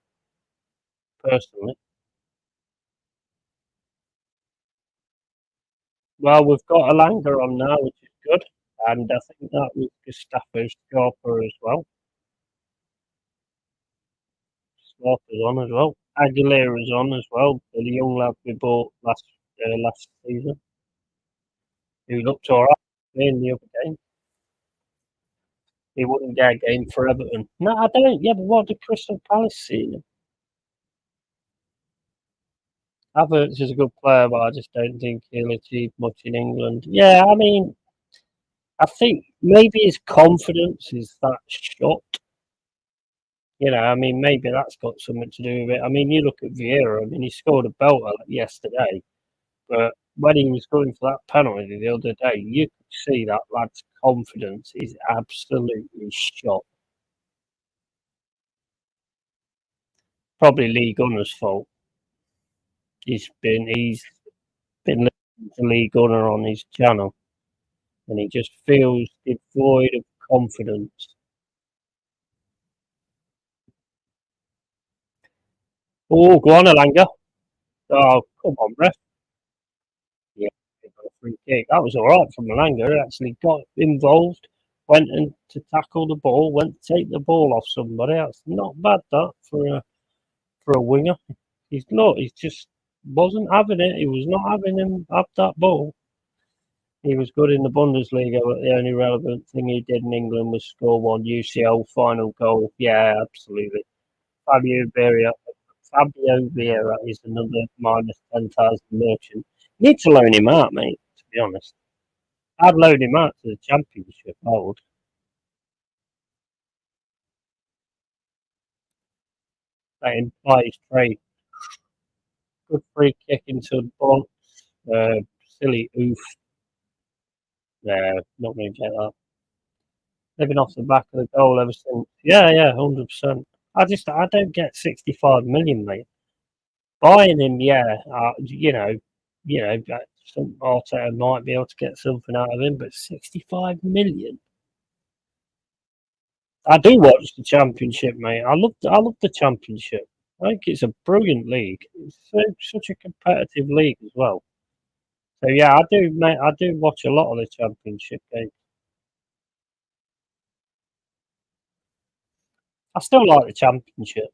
personally. Well, we've got Alanga on now, which is good. And I think that was Gustavo Scarpa as well. Scarpa's on as well. Aguilera's on as well. The young lad we bought last season, who looked all right in the other game. He wouldn't get a game for Everton. No, I don't. Yeah, but what did Crystal Palace see? Havertz is a good player, but I just don't think he'll achieve much in England. Yeah, I mean, I think maybe his confidence is that shot. I mean, maybe that's got something to do with it. I mean, you look at Vieira. I mean, he scored a belter yesterday, but when he was going for that penalty the other day, you could see that lad's confidence is absolutely shot. Probably Lee Gunner's fault. He's been listening to Lee Gunner on his channel, and he just feels devoid of confidence. Oh, go on, Alanga. Oh, come on, ref. Yeah, free kick. That was all right from Alanga. He actually got involved, went in to tackle the ball, went to take the ball off somebody. That's not bad, that, for a winger. He's not. He just wasn't having it. He was not having him have that ball. He was good in the Bundesliga, but the only relevant thing he did in England was score one UCL final goal. Yeah, absolutely. Fabio Vieira, Fabio Vieira is another minus 10,000 merchant. You need to loan him out, mate, to be honest. I'd loan him out to the Championship, I would. Let him buy his trade. Good free kick into the box. Silly oof. Not going to get that. Living off the back of the goal ever since. Yeah, 100%. I don't get 65 million, mate. Buying him, yeah, some Arteta might be able to get something out of him, but 65 million. I do watch the Championship, mate. I love the Championship. I think it's a brilliant league. It's such a competitive league as well. So yeah, I do, mate. I do watch a lot of the Championship games. I still like the Championship.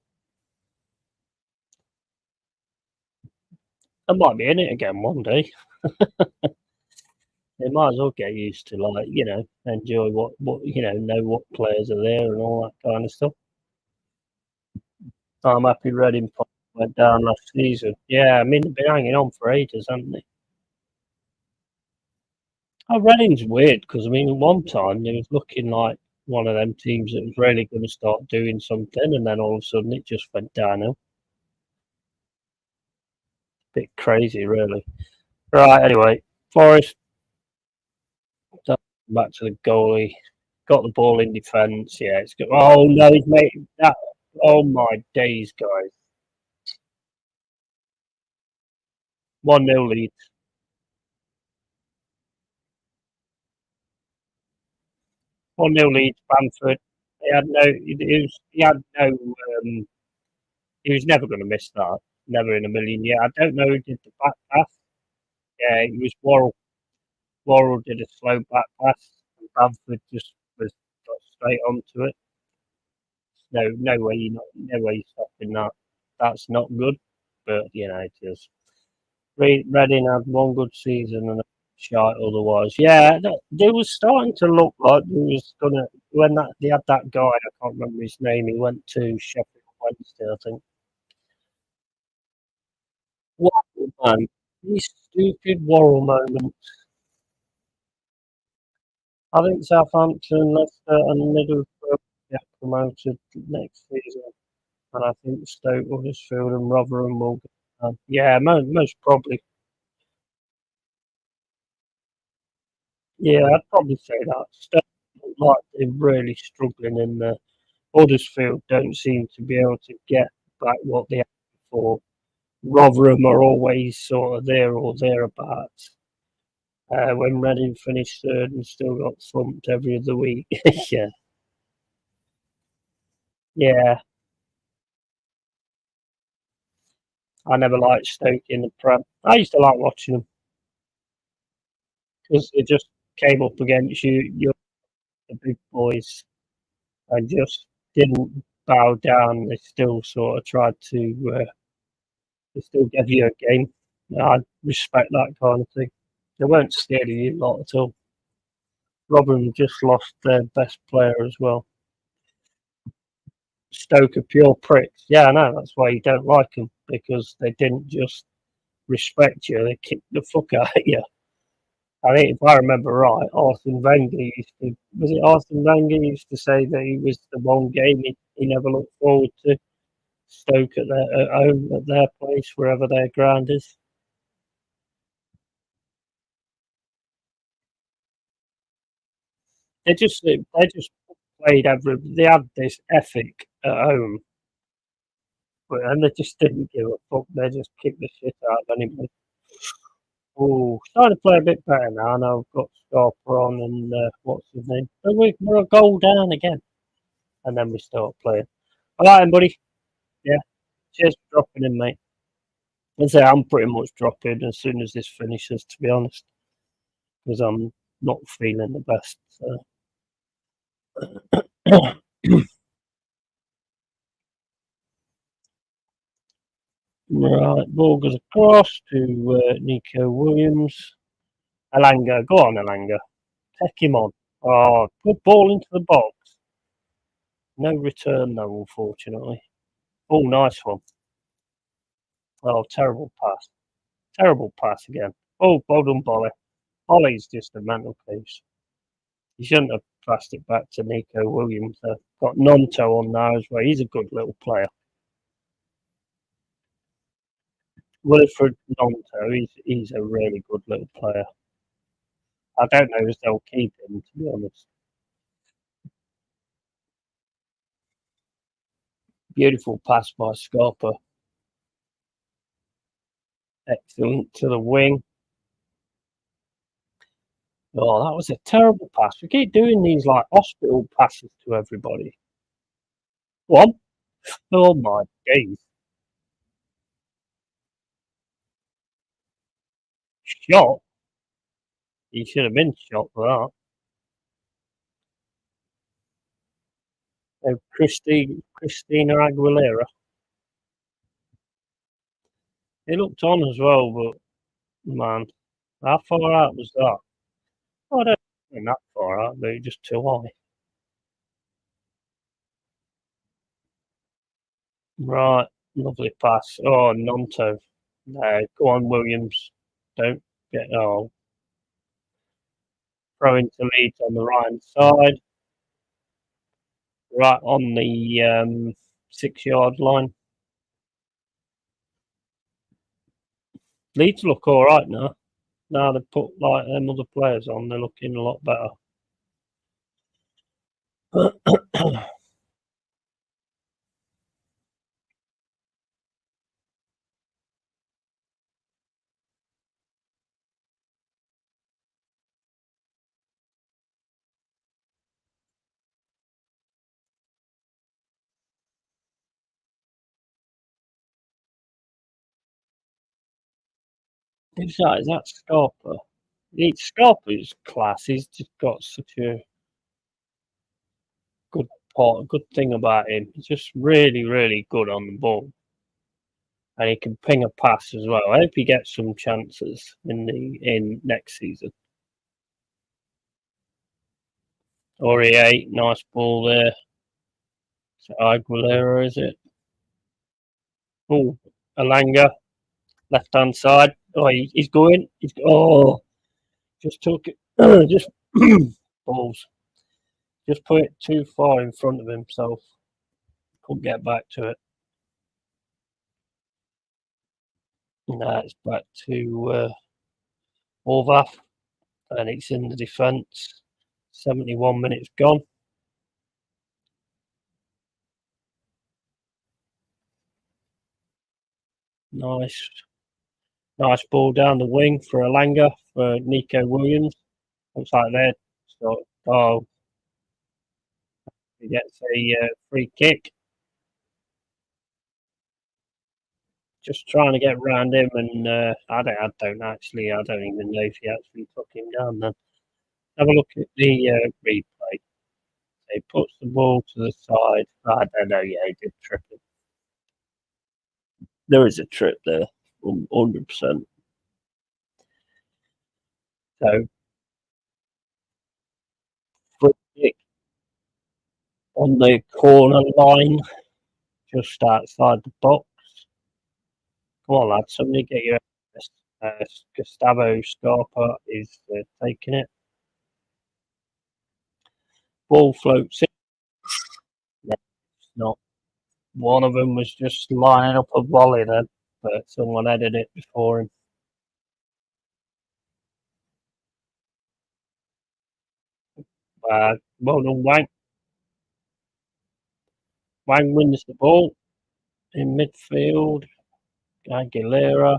I might be in it again one day. They might as well get used to enjoy what know what players are there and all that kind of stuff. I'm happy Reading went down last season. Yeah, I mean they've been hanging on for ages, haven't they? Oh, Reading's weird because I mean at one time it was looking like one of them teams that was really going to start doing something, and then all of a sudden it just went downhill. Bit crazy, really. Right, anyway, Forest back to the goalie. Got the ball in defence. Yeah, it's good. Oh no, he's made that. Oh my days, guys. 1-0 lead. 1-0 lead. Bamford. He had no. He had no. He was never going to miss that. Never in a million years. I don't know who did the back pass. Yeah, it was Worrell. Worrell did a slow back pass, and Bamford just got straight onto it. No way no way you're stopping that. That's not good, but it is. Reading had one good season and a shite otherwise. Yeah, they was starting to look like they was gonna when they had that guy. I can't remember his name. He went to Sheffield Wednesday, I think. Worrell, man, these stupid Worrell moments. I think Southampton, Leicester, and Middlesbrough get promoted next season, and I think Stoke, Huddersfield, and Rotherham will get done. Yeah, most probably. Yeah, I'd probably say that. Stoke look like they're really struggling in the Huddersfield don't seem to be able to get back what they had before. Rotherham are always sort of there or thereabouts. When Reading finished third and still got thumped every other week. Yeah. Yeah. I never liked Stoke in the Prem. I used to like watching them because they just came up against you, the big boys, and just didn't bow down. They still sort of tried to. They still gave you a game. I respect that kind of thing. They weren't scared of you lot at all. Rotherham just lost their best player as well. Stoke are pure pricks. Yeah, I know. That's why you don't like them because they didn't just respect you; they kicked the fuck out of you. I think if I remember right, Arsene Wenger used to say that he was the one game he never looked forward to. Stoke at home at their place, wherever their ground is. They just played every. They had this ethic at home, and they just didn't give a fuck. They just kicked the shit out of anybody. Oh, starting to play a bit better now. Now I've got Scarpa on and what's his name? But we're a goal down again, and then we start playing. All right, then, buddy. Yeah, cheers for dropping in, mate. I say I'm pretty much dropping as soon as this finishes, to be honest, because I'm not feeling the best. So. Right, ball goes across to Nico Williams, Elanga, go on, Elanga. Take him on. Oh, good ball into the box. No return, though, unfortunately. Oh, nice one. Oh, terrible pass. Terrible pass again. Oh, well done, Bolly. Bolly's just a mental case. He shouldn't have passed it back to Nico Williams. Got Nonto on now as well. He's a good little player. Wilfred Nonto, he's a really good little player. I don't know if they'll keep him, to be honest. Beautiful pass by Scarpa. Excellent to the wing. Oh, that was a terrible pass. We keep doing these like hospital passes to everybody. What? Oh my days. Shot? He should have been shot for that. Christina Aguilera. He looked on as well, but man, how far out was that? Oh, I don't think that far out, but just too high. Right, lovely pass. Oh, Nonto. No, go on, Williams. Don't get throw into Leeds on the right hand side. Right on the 6-yard line. Leeds look all right now. Now they've put like them other players on, they're looking a lot better. Who's that? Is that Scarpa? Scarpa's class. He's just got such a good thing about him. He's just really, really good on the ball. And he can ping a pass as well. I hope he gets some chances in next season. Aurier, nice ball there. So Aguilera, is it? Oh, Elanga, left hand side. Oh, he's going. Just took it. Just balls. Just put it too far in front of himself. Couldn't get back to it. Now it's back to Orvath, and it's in the defence. 71 minutes gone. Nice ball down the wing for Elanga for Nico Williams. Looks like they're he gets a free kick. Just trying to get around him, and I don't even know if he actually took him down. Then have a look at the replay. He puts the ball to the side. I don't know. Yeah, he did trip him. There is a trip there, 100%. So, free kick on the corner line, just outside the box. Come on, lad, somebody get your Gustavo Scarpa is taking it. Ball floats in. No, it's not. One of them was just lining up a volley then, but someone headed it before him. Well done, Wang. Wang wins the ball in midfield. Aguilera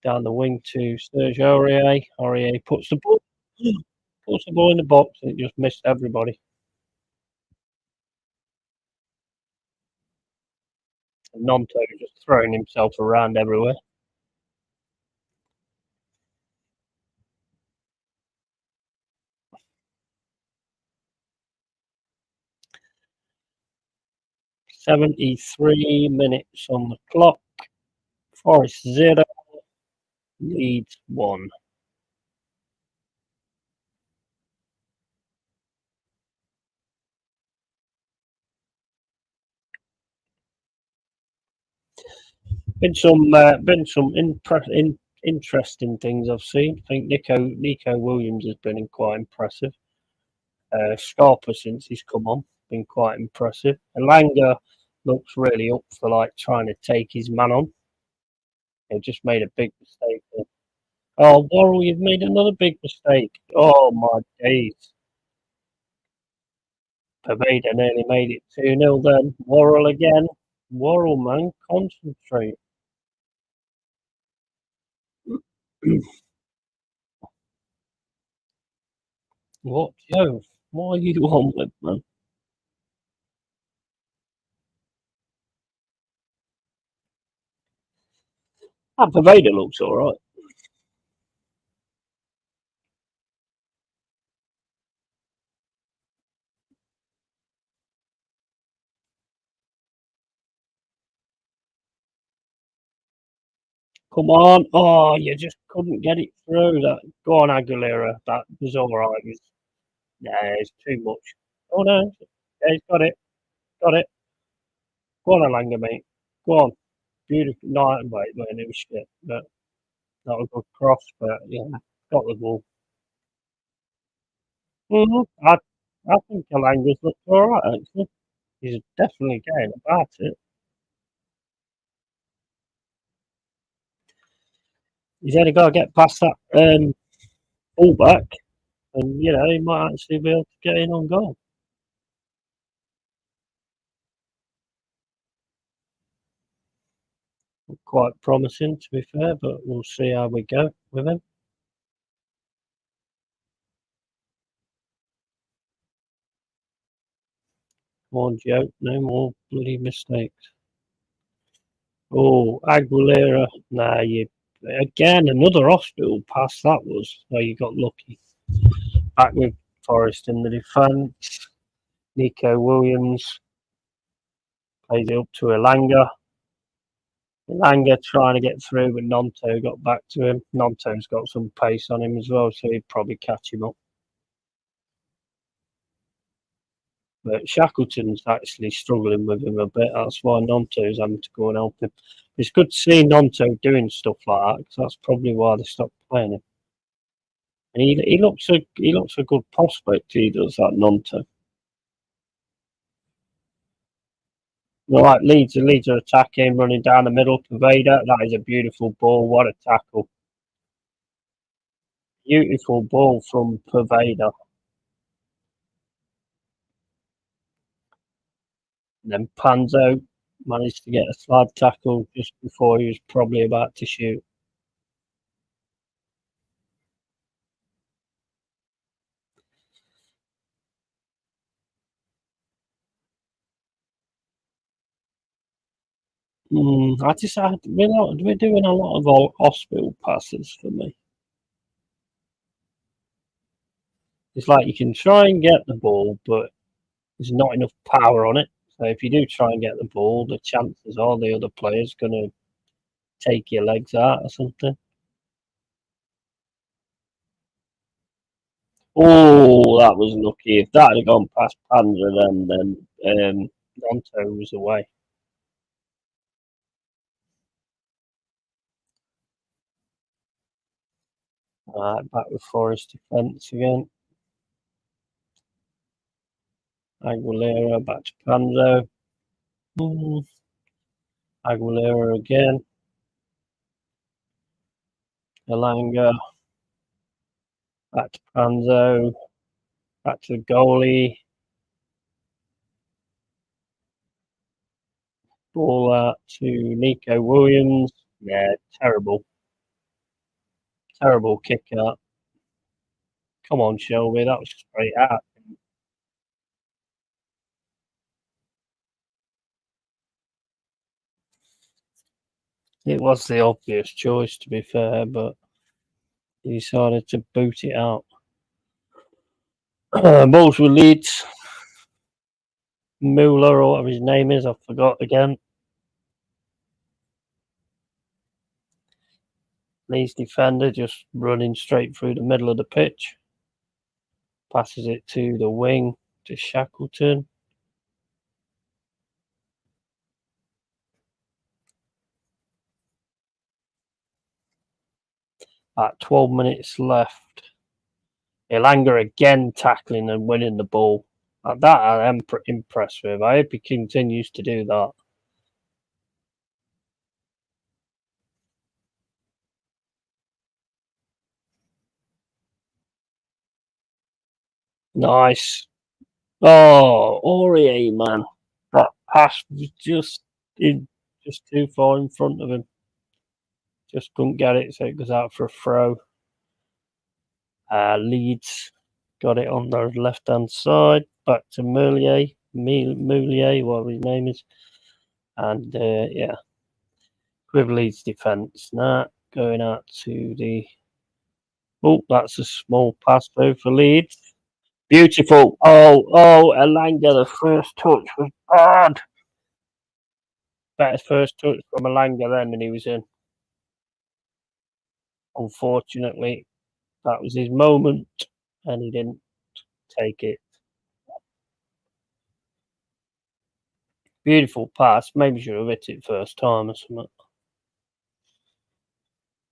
down the wing to Serge Aurier. Aurier puts the ball in the box, and it just missed everybody. And Nonto just throwing himself around everywhere. "73 minutes on the clock. Forest 0, Leeds 1. Been some interesting things I've seen. I think Nico Williams has been quite impressive. Scarpa, since he's come on, been quite impressive. Elanga looks really up for like trying to take his man on. He just made a big mistake there. Oh, Worrell, you've made another big mistake. Oh my days. Paveda nearly made it 2-0 then. Worrell again. Worrell, man, concentrate. What, Joe? What are you on with, man? Ah, Paveda looks alright. Come on. Oh, you just couldn't get it through. That. Go on, Aguilera. That was alright. Yeah, it's too much. Oh no. Yeah, he's got it. Got it. Go on, Alanga, mate. Go on. Beautiful. No, wait, it was shit. But that was a good cross, but yeah, got the ball. I think Alanga's looked alright, actually. He's definitely getting about it. He's only got to get past that fullback, and he might actually be able to get in on goal. Quite promising, to be fair, but we'll see how we go with him. Come on, Joe, no more bloody mistakes. Oh, Aguilera, nah, again another hospital pass. That was you got lucky. Back with Forrest in the defence. Nico Williams plays it up to Elanga. Elanga trying to get through, but Nonto got back to him. Nonto's got some pace on him as well, so he'd probably catch him up. But Shackleton's actually struggling with him a bit. That's why Nonto's having to go and help him. It's good to see Nonto doing stuff like that, because that's probably why they stopped playing him. And he looks a good prospect. He does, that Nonto. Right, Leeds are attacking, running down the middle. Paveda, that is a beautiful ball. What a tackle! Beautiful ball from Paveda. And then Panzo managed to get a slide tackle just before he was probably about to shoot. We're doing a lot of hospital passes for me. It's like you can try and get the ball, but there's not enough power on it. So if you do try and get the ball, the chances are the other player's going to take your legs out or something. Oh, that was lucky. If that had gone past Panzer, then Ronto was away. Alright, back with Forest defence again. Aguilera back to Panzo. Aguilera again. Elanga. Back to Panzo. Back to the goalie. Ball out to Nico Williams. Yeah, terrible. Terrible kick out. Come on, Shelby. That was straight out. It was the obvious choice, to be fair, but he decided to boot it out. Balls with Leeds. Mueller, or whatever his name is, I forgot again. Leeds defender just running straight through the middle of the pitch. Passes it to the wing to Shackleton. At 12 minutes left, Elanga again tackling and winning the ball. That I am impressed with. I hope he continues to do that. Nice. Oh, Aurier, man. That pass was just too far in front of him. Just couldn't get it, so it goes out for a throw. Leeds got it on the left-hand side. Back to Moulier, whatever his name is. And, yeah. With Leeds defence. Now, going out to the... Oh, that's a small pass though for Leeds. Beautiful. Oh, Elanga, the first touch was bad. Better first touch from Elanga then than he was in. Unfortunately, that was his moment and he didn't take it. Beautiful pass. Maybe should have hit it first time or something.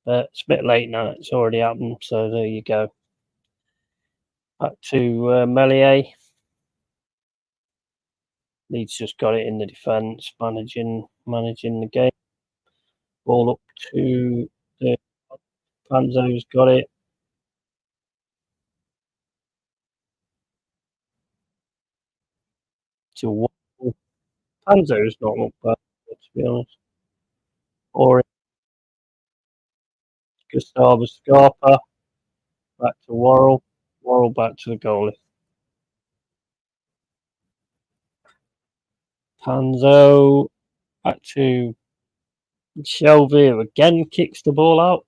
But it's a bit late now. It's already happened. So there you go. Back to Melier. Leeds just got it in the defence, managing the game. Ball up to the Panzo's got it. To Panzo's not looked bad, to be honest. Or Gustavo Scarpa. Back to Worrell. Worrell back to the goalie. Panzo back to Shelby, who again kicks the ball out.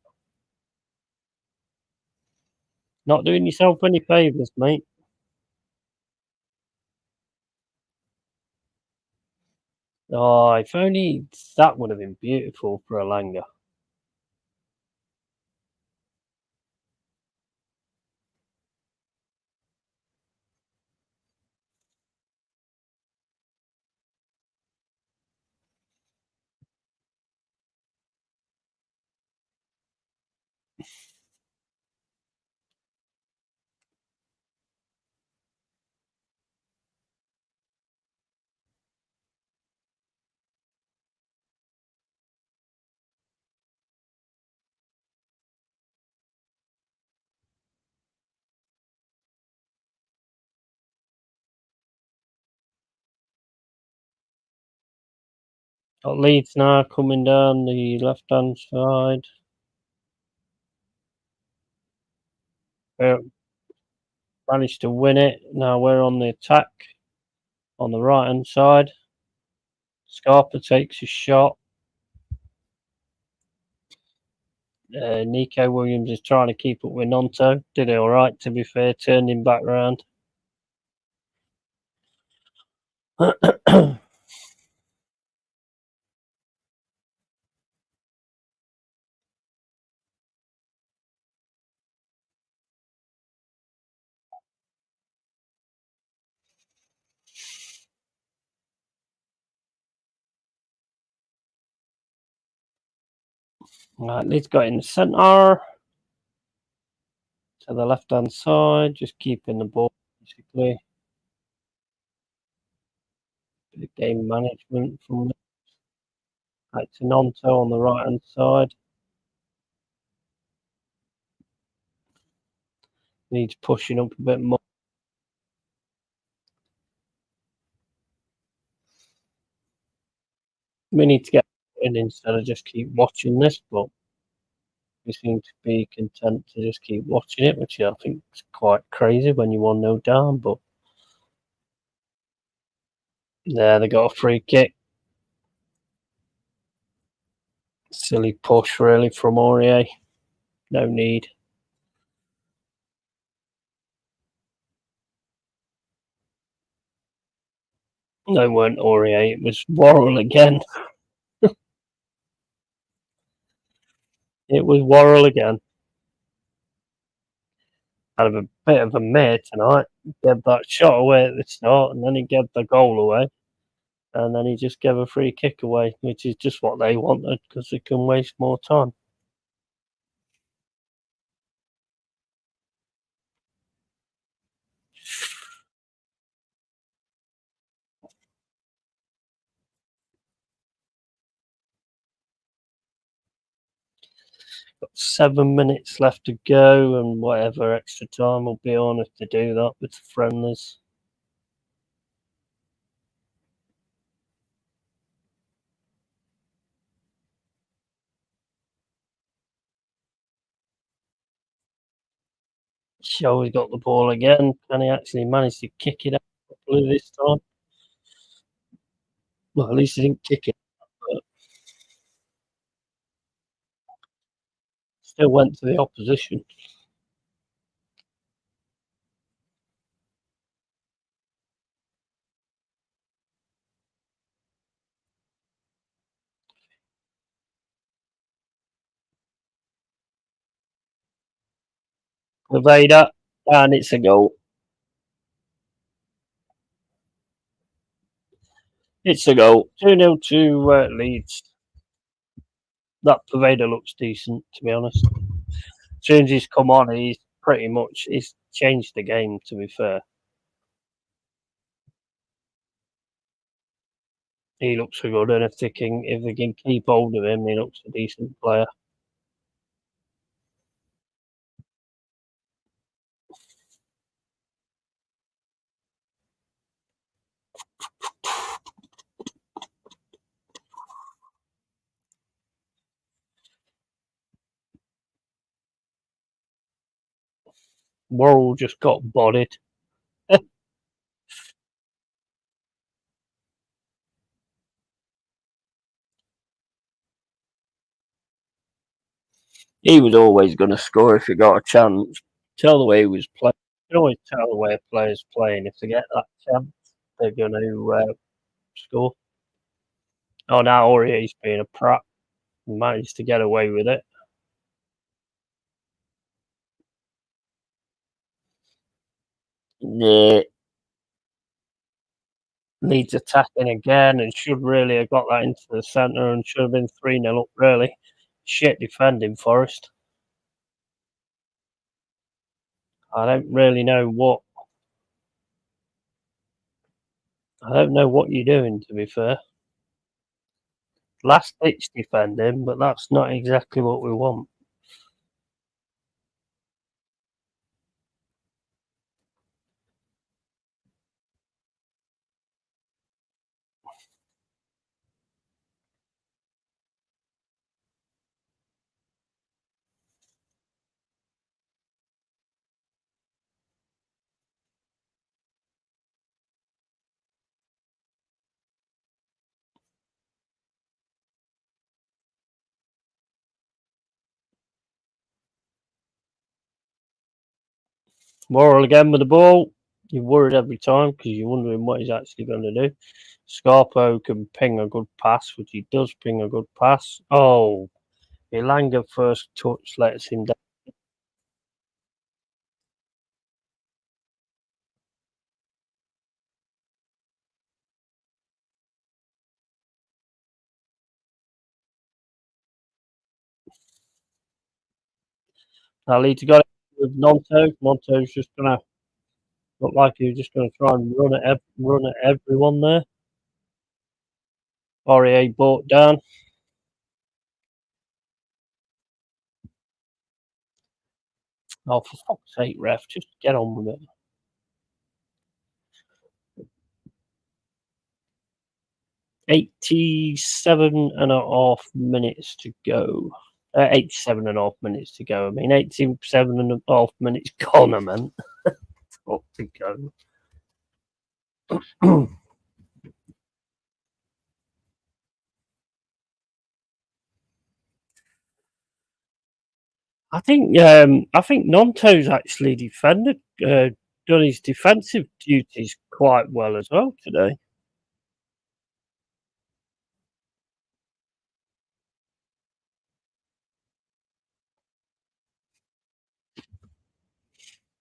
Not doing yourself any favours, mate. Oh, if only that would have been beautiful for Elanga. Got Leeds now coming down the left-hand side. Managed to win it. Now we're on the attack on the right-hand side. Scarpa takes a shot. Nico Williams is trying to keep up with Nonto. Did it all right, to be fair. Turned him back round. Right, Leeds got in the centre. To the left-hand side, just keeping the ball, basically. Bit of game management from back to Nonto on the right-hand side. Needs pushing up a bit more. We need to get in instead of just keep watching this, but we seem to be content to just keep watching it, which I think is quite crazy when you 1-0 down, but there they got a free kick. Silly push really from Aurier. No need. No, it weren't Aurier, it was Worrell again. It was Worrell again. Had a bit of a mare tonight. Gave that shot away at the start, and then he gave the goal away. And then he just gave a free kick away, which is just what they wanted because they can waste more time. Got 7 minutes left to go, and whatever extra time will be on if they do that with the friendlies. Show's got the ball again. Can he actually manage to kick it out properly this time? Well, at least he didn't kick it, but still went to the opposition. Vader, and it's a goal. It's a goal. 2-0 to Leeds. That Pervader looks decent, to be honest. As soon as he's come on, he's changed the game, to be fair. He looks a good, and if they can keep hold of him, he looks a decent player. Worrell just got bodied. He was always going to score if he got a chance. Tell the way he was playing. You can always tell the way a player's playing. If they get that chance, they're going to score. Oh, now Aurier's being a prat. He managed to get away with it. Yeah. Leeds attacking again and should really have got that into the centre and should have been 3-0 up, really. Shit defending, Forest. I don't really know what. I don't know what you're doing, to be fair. Last ditch defending, but that's not exactly what we want. Worrell again with the ball. You're worried every time because you're wondering what he's actually going to do. Scarpo can ping a good pass, which he does ping a good pass. Oh, Elanga first touch lets him down. Now Leeds got it with Nonto. Nonto's just going to look like he was just going to try and run at everyone there. Aurier brought down. Oh, for fuck's sake, ref, just get on with it. 87.5 minutes to go. 87.5 minutes to go. I mean, 87.5 minutes gone, I meant. Got to go. I think Nonto's actually done his defensive duties quite well as well today.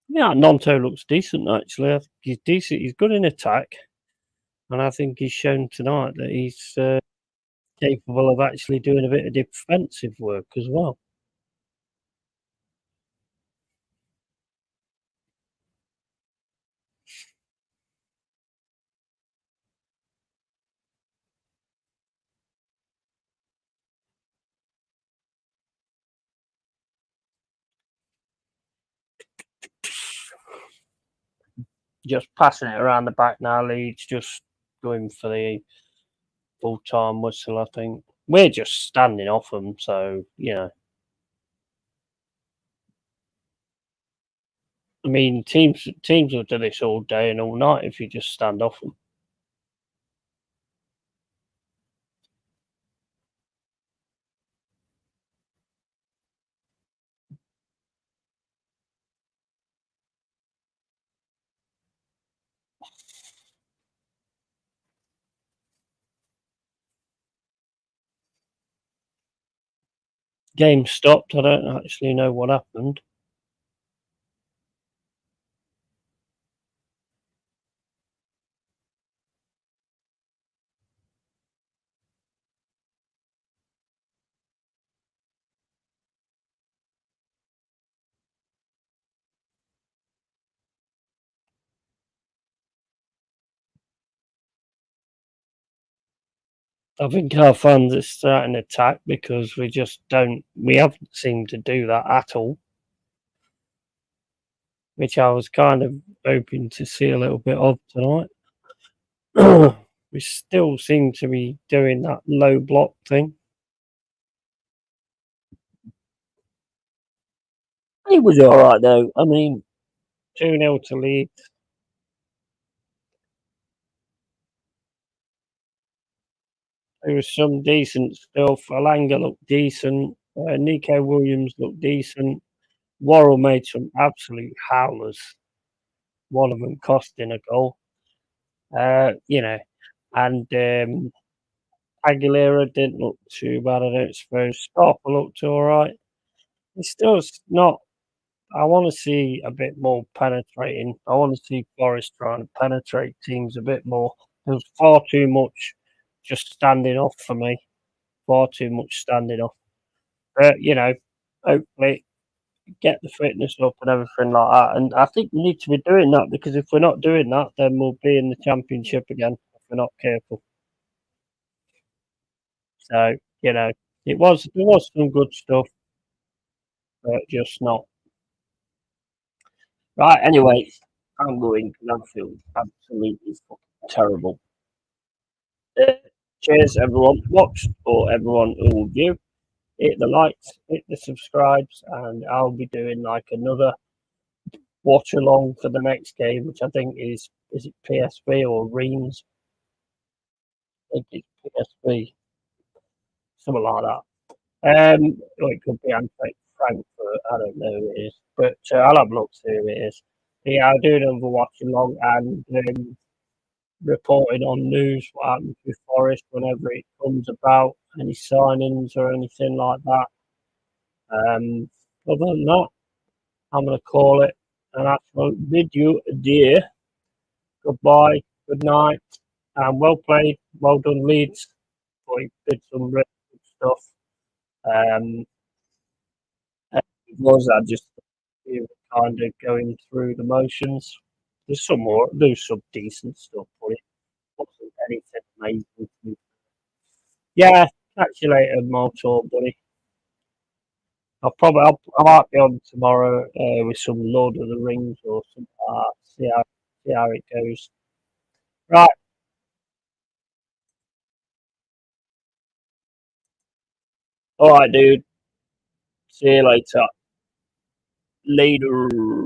Yeah, Nonto looks decent actually. I think he's decent. He's good in attack, and I think he's shown tonight that he's capable of actually doing a bit of defensive work as well. just passing it around the back now. Leeds just going for the full-time whistle, I think. We're just standing off them, so, I mean, teams will do this all day and all night if you just stand off them. Game stopped. I don't actually know what happened. I think our fans are starting to attack because we haven't seemed to do that at all. Which I was kind of hoping to see a little bit of tonight. We still seem to be doing that low block thing. It was all right though. I mean, 2-0 to Leeds. There was some decent stuff. Alanga looked decent. Nico Williams looked decent. Worrell made some absolute howlers. One of them costing a goal. And Aguilera didn't look too bad, I don't suppose. Stopper looked all right. It's still not. I want to see a bit more penetrating. I want to see Forest trying to penetrate teams a bit more. There's far too much just standing off for me. Far too much standing off. But, hopefully get the fitness up and everything like that. And I think we need to be doing that because if we're not doing that, then we'll be in the Championship again if we're not careful. So, there was some good stuff, but just not. Right, anyway, I'm going because I feel absolutely fucking terrible. Cheers, everyone watched or everyone who view. Hit the likes, hit the subscribes, and I'll be doing like another watch along for the next game, which I think is it PSV or Reims? I think it's PSV, something like that. Or it could be Eintracht Frankfurt. I don't know who it is, but I'll have a look see who it is. Yeah, I'll do another watch along and reporting on news what happens with Forest whenever it comes about, any signings or anything like that. Other than that, I'm going to call it an absolute video dear. Goodbye, good night, and well played, well done, Leeds. You did some really good stuff. It was just kind of going through the motions. There's some decent stuff, but it wasn't anything amazing. Yeah, catch you later, Motor buddy. I might be on tomorrow with some Lord of the Rings or something like that. See how it goes. Right. All right, dude. See you later. Later.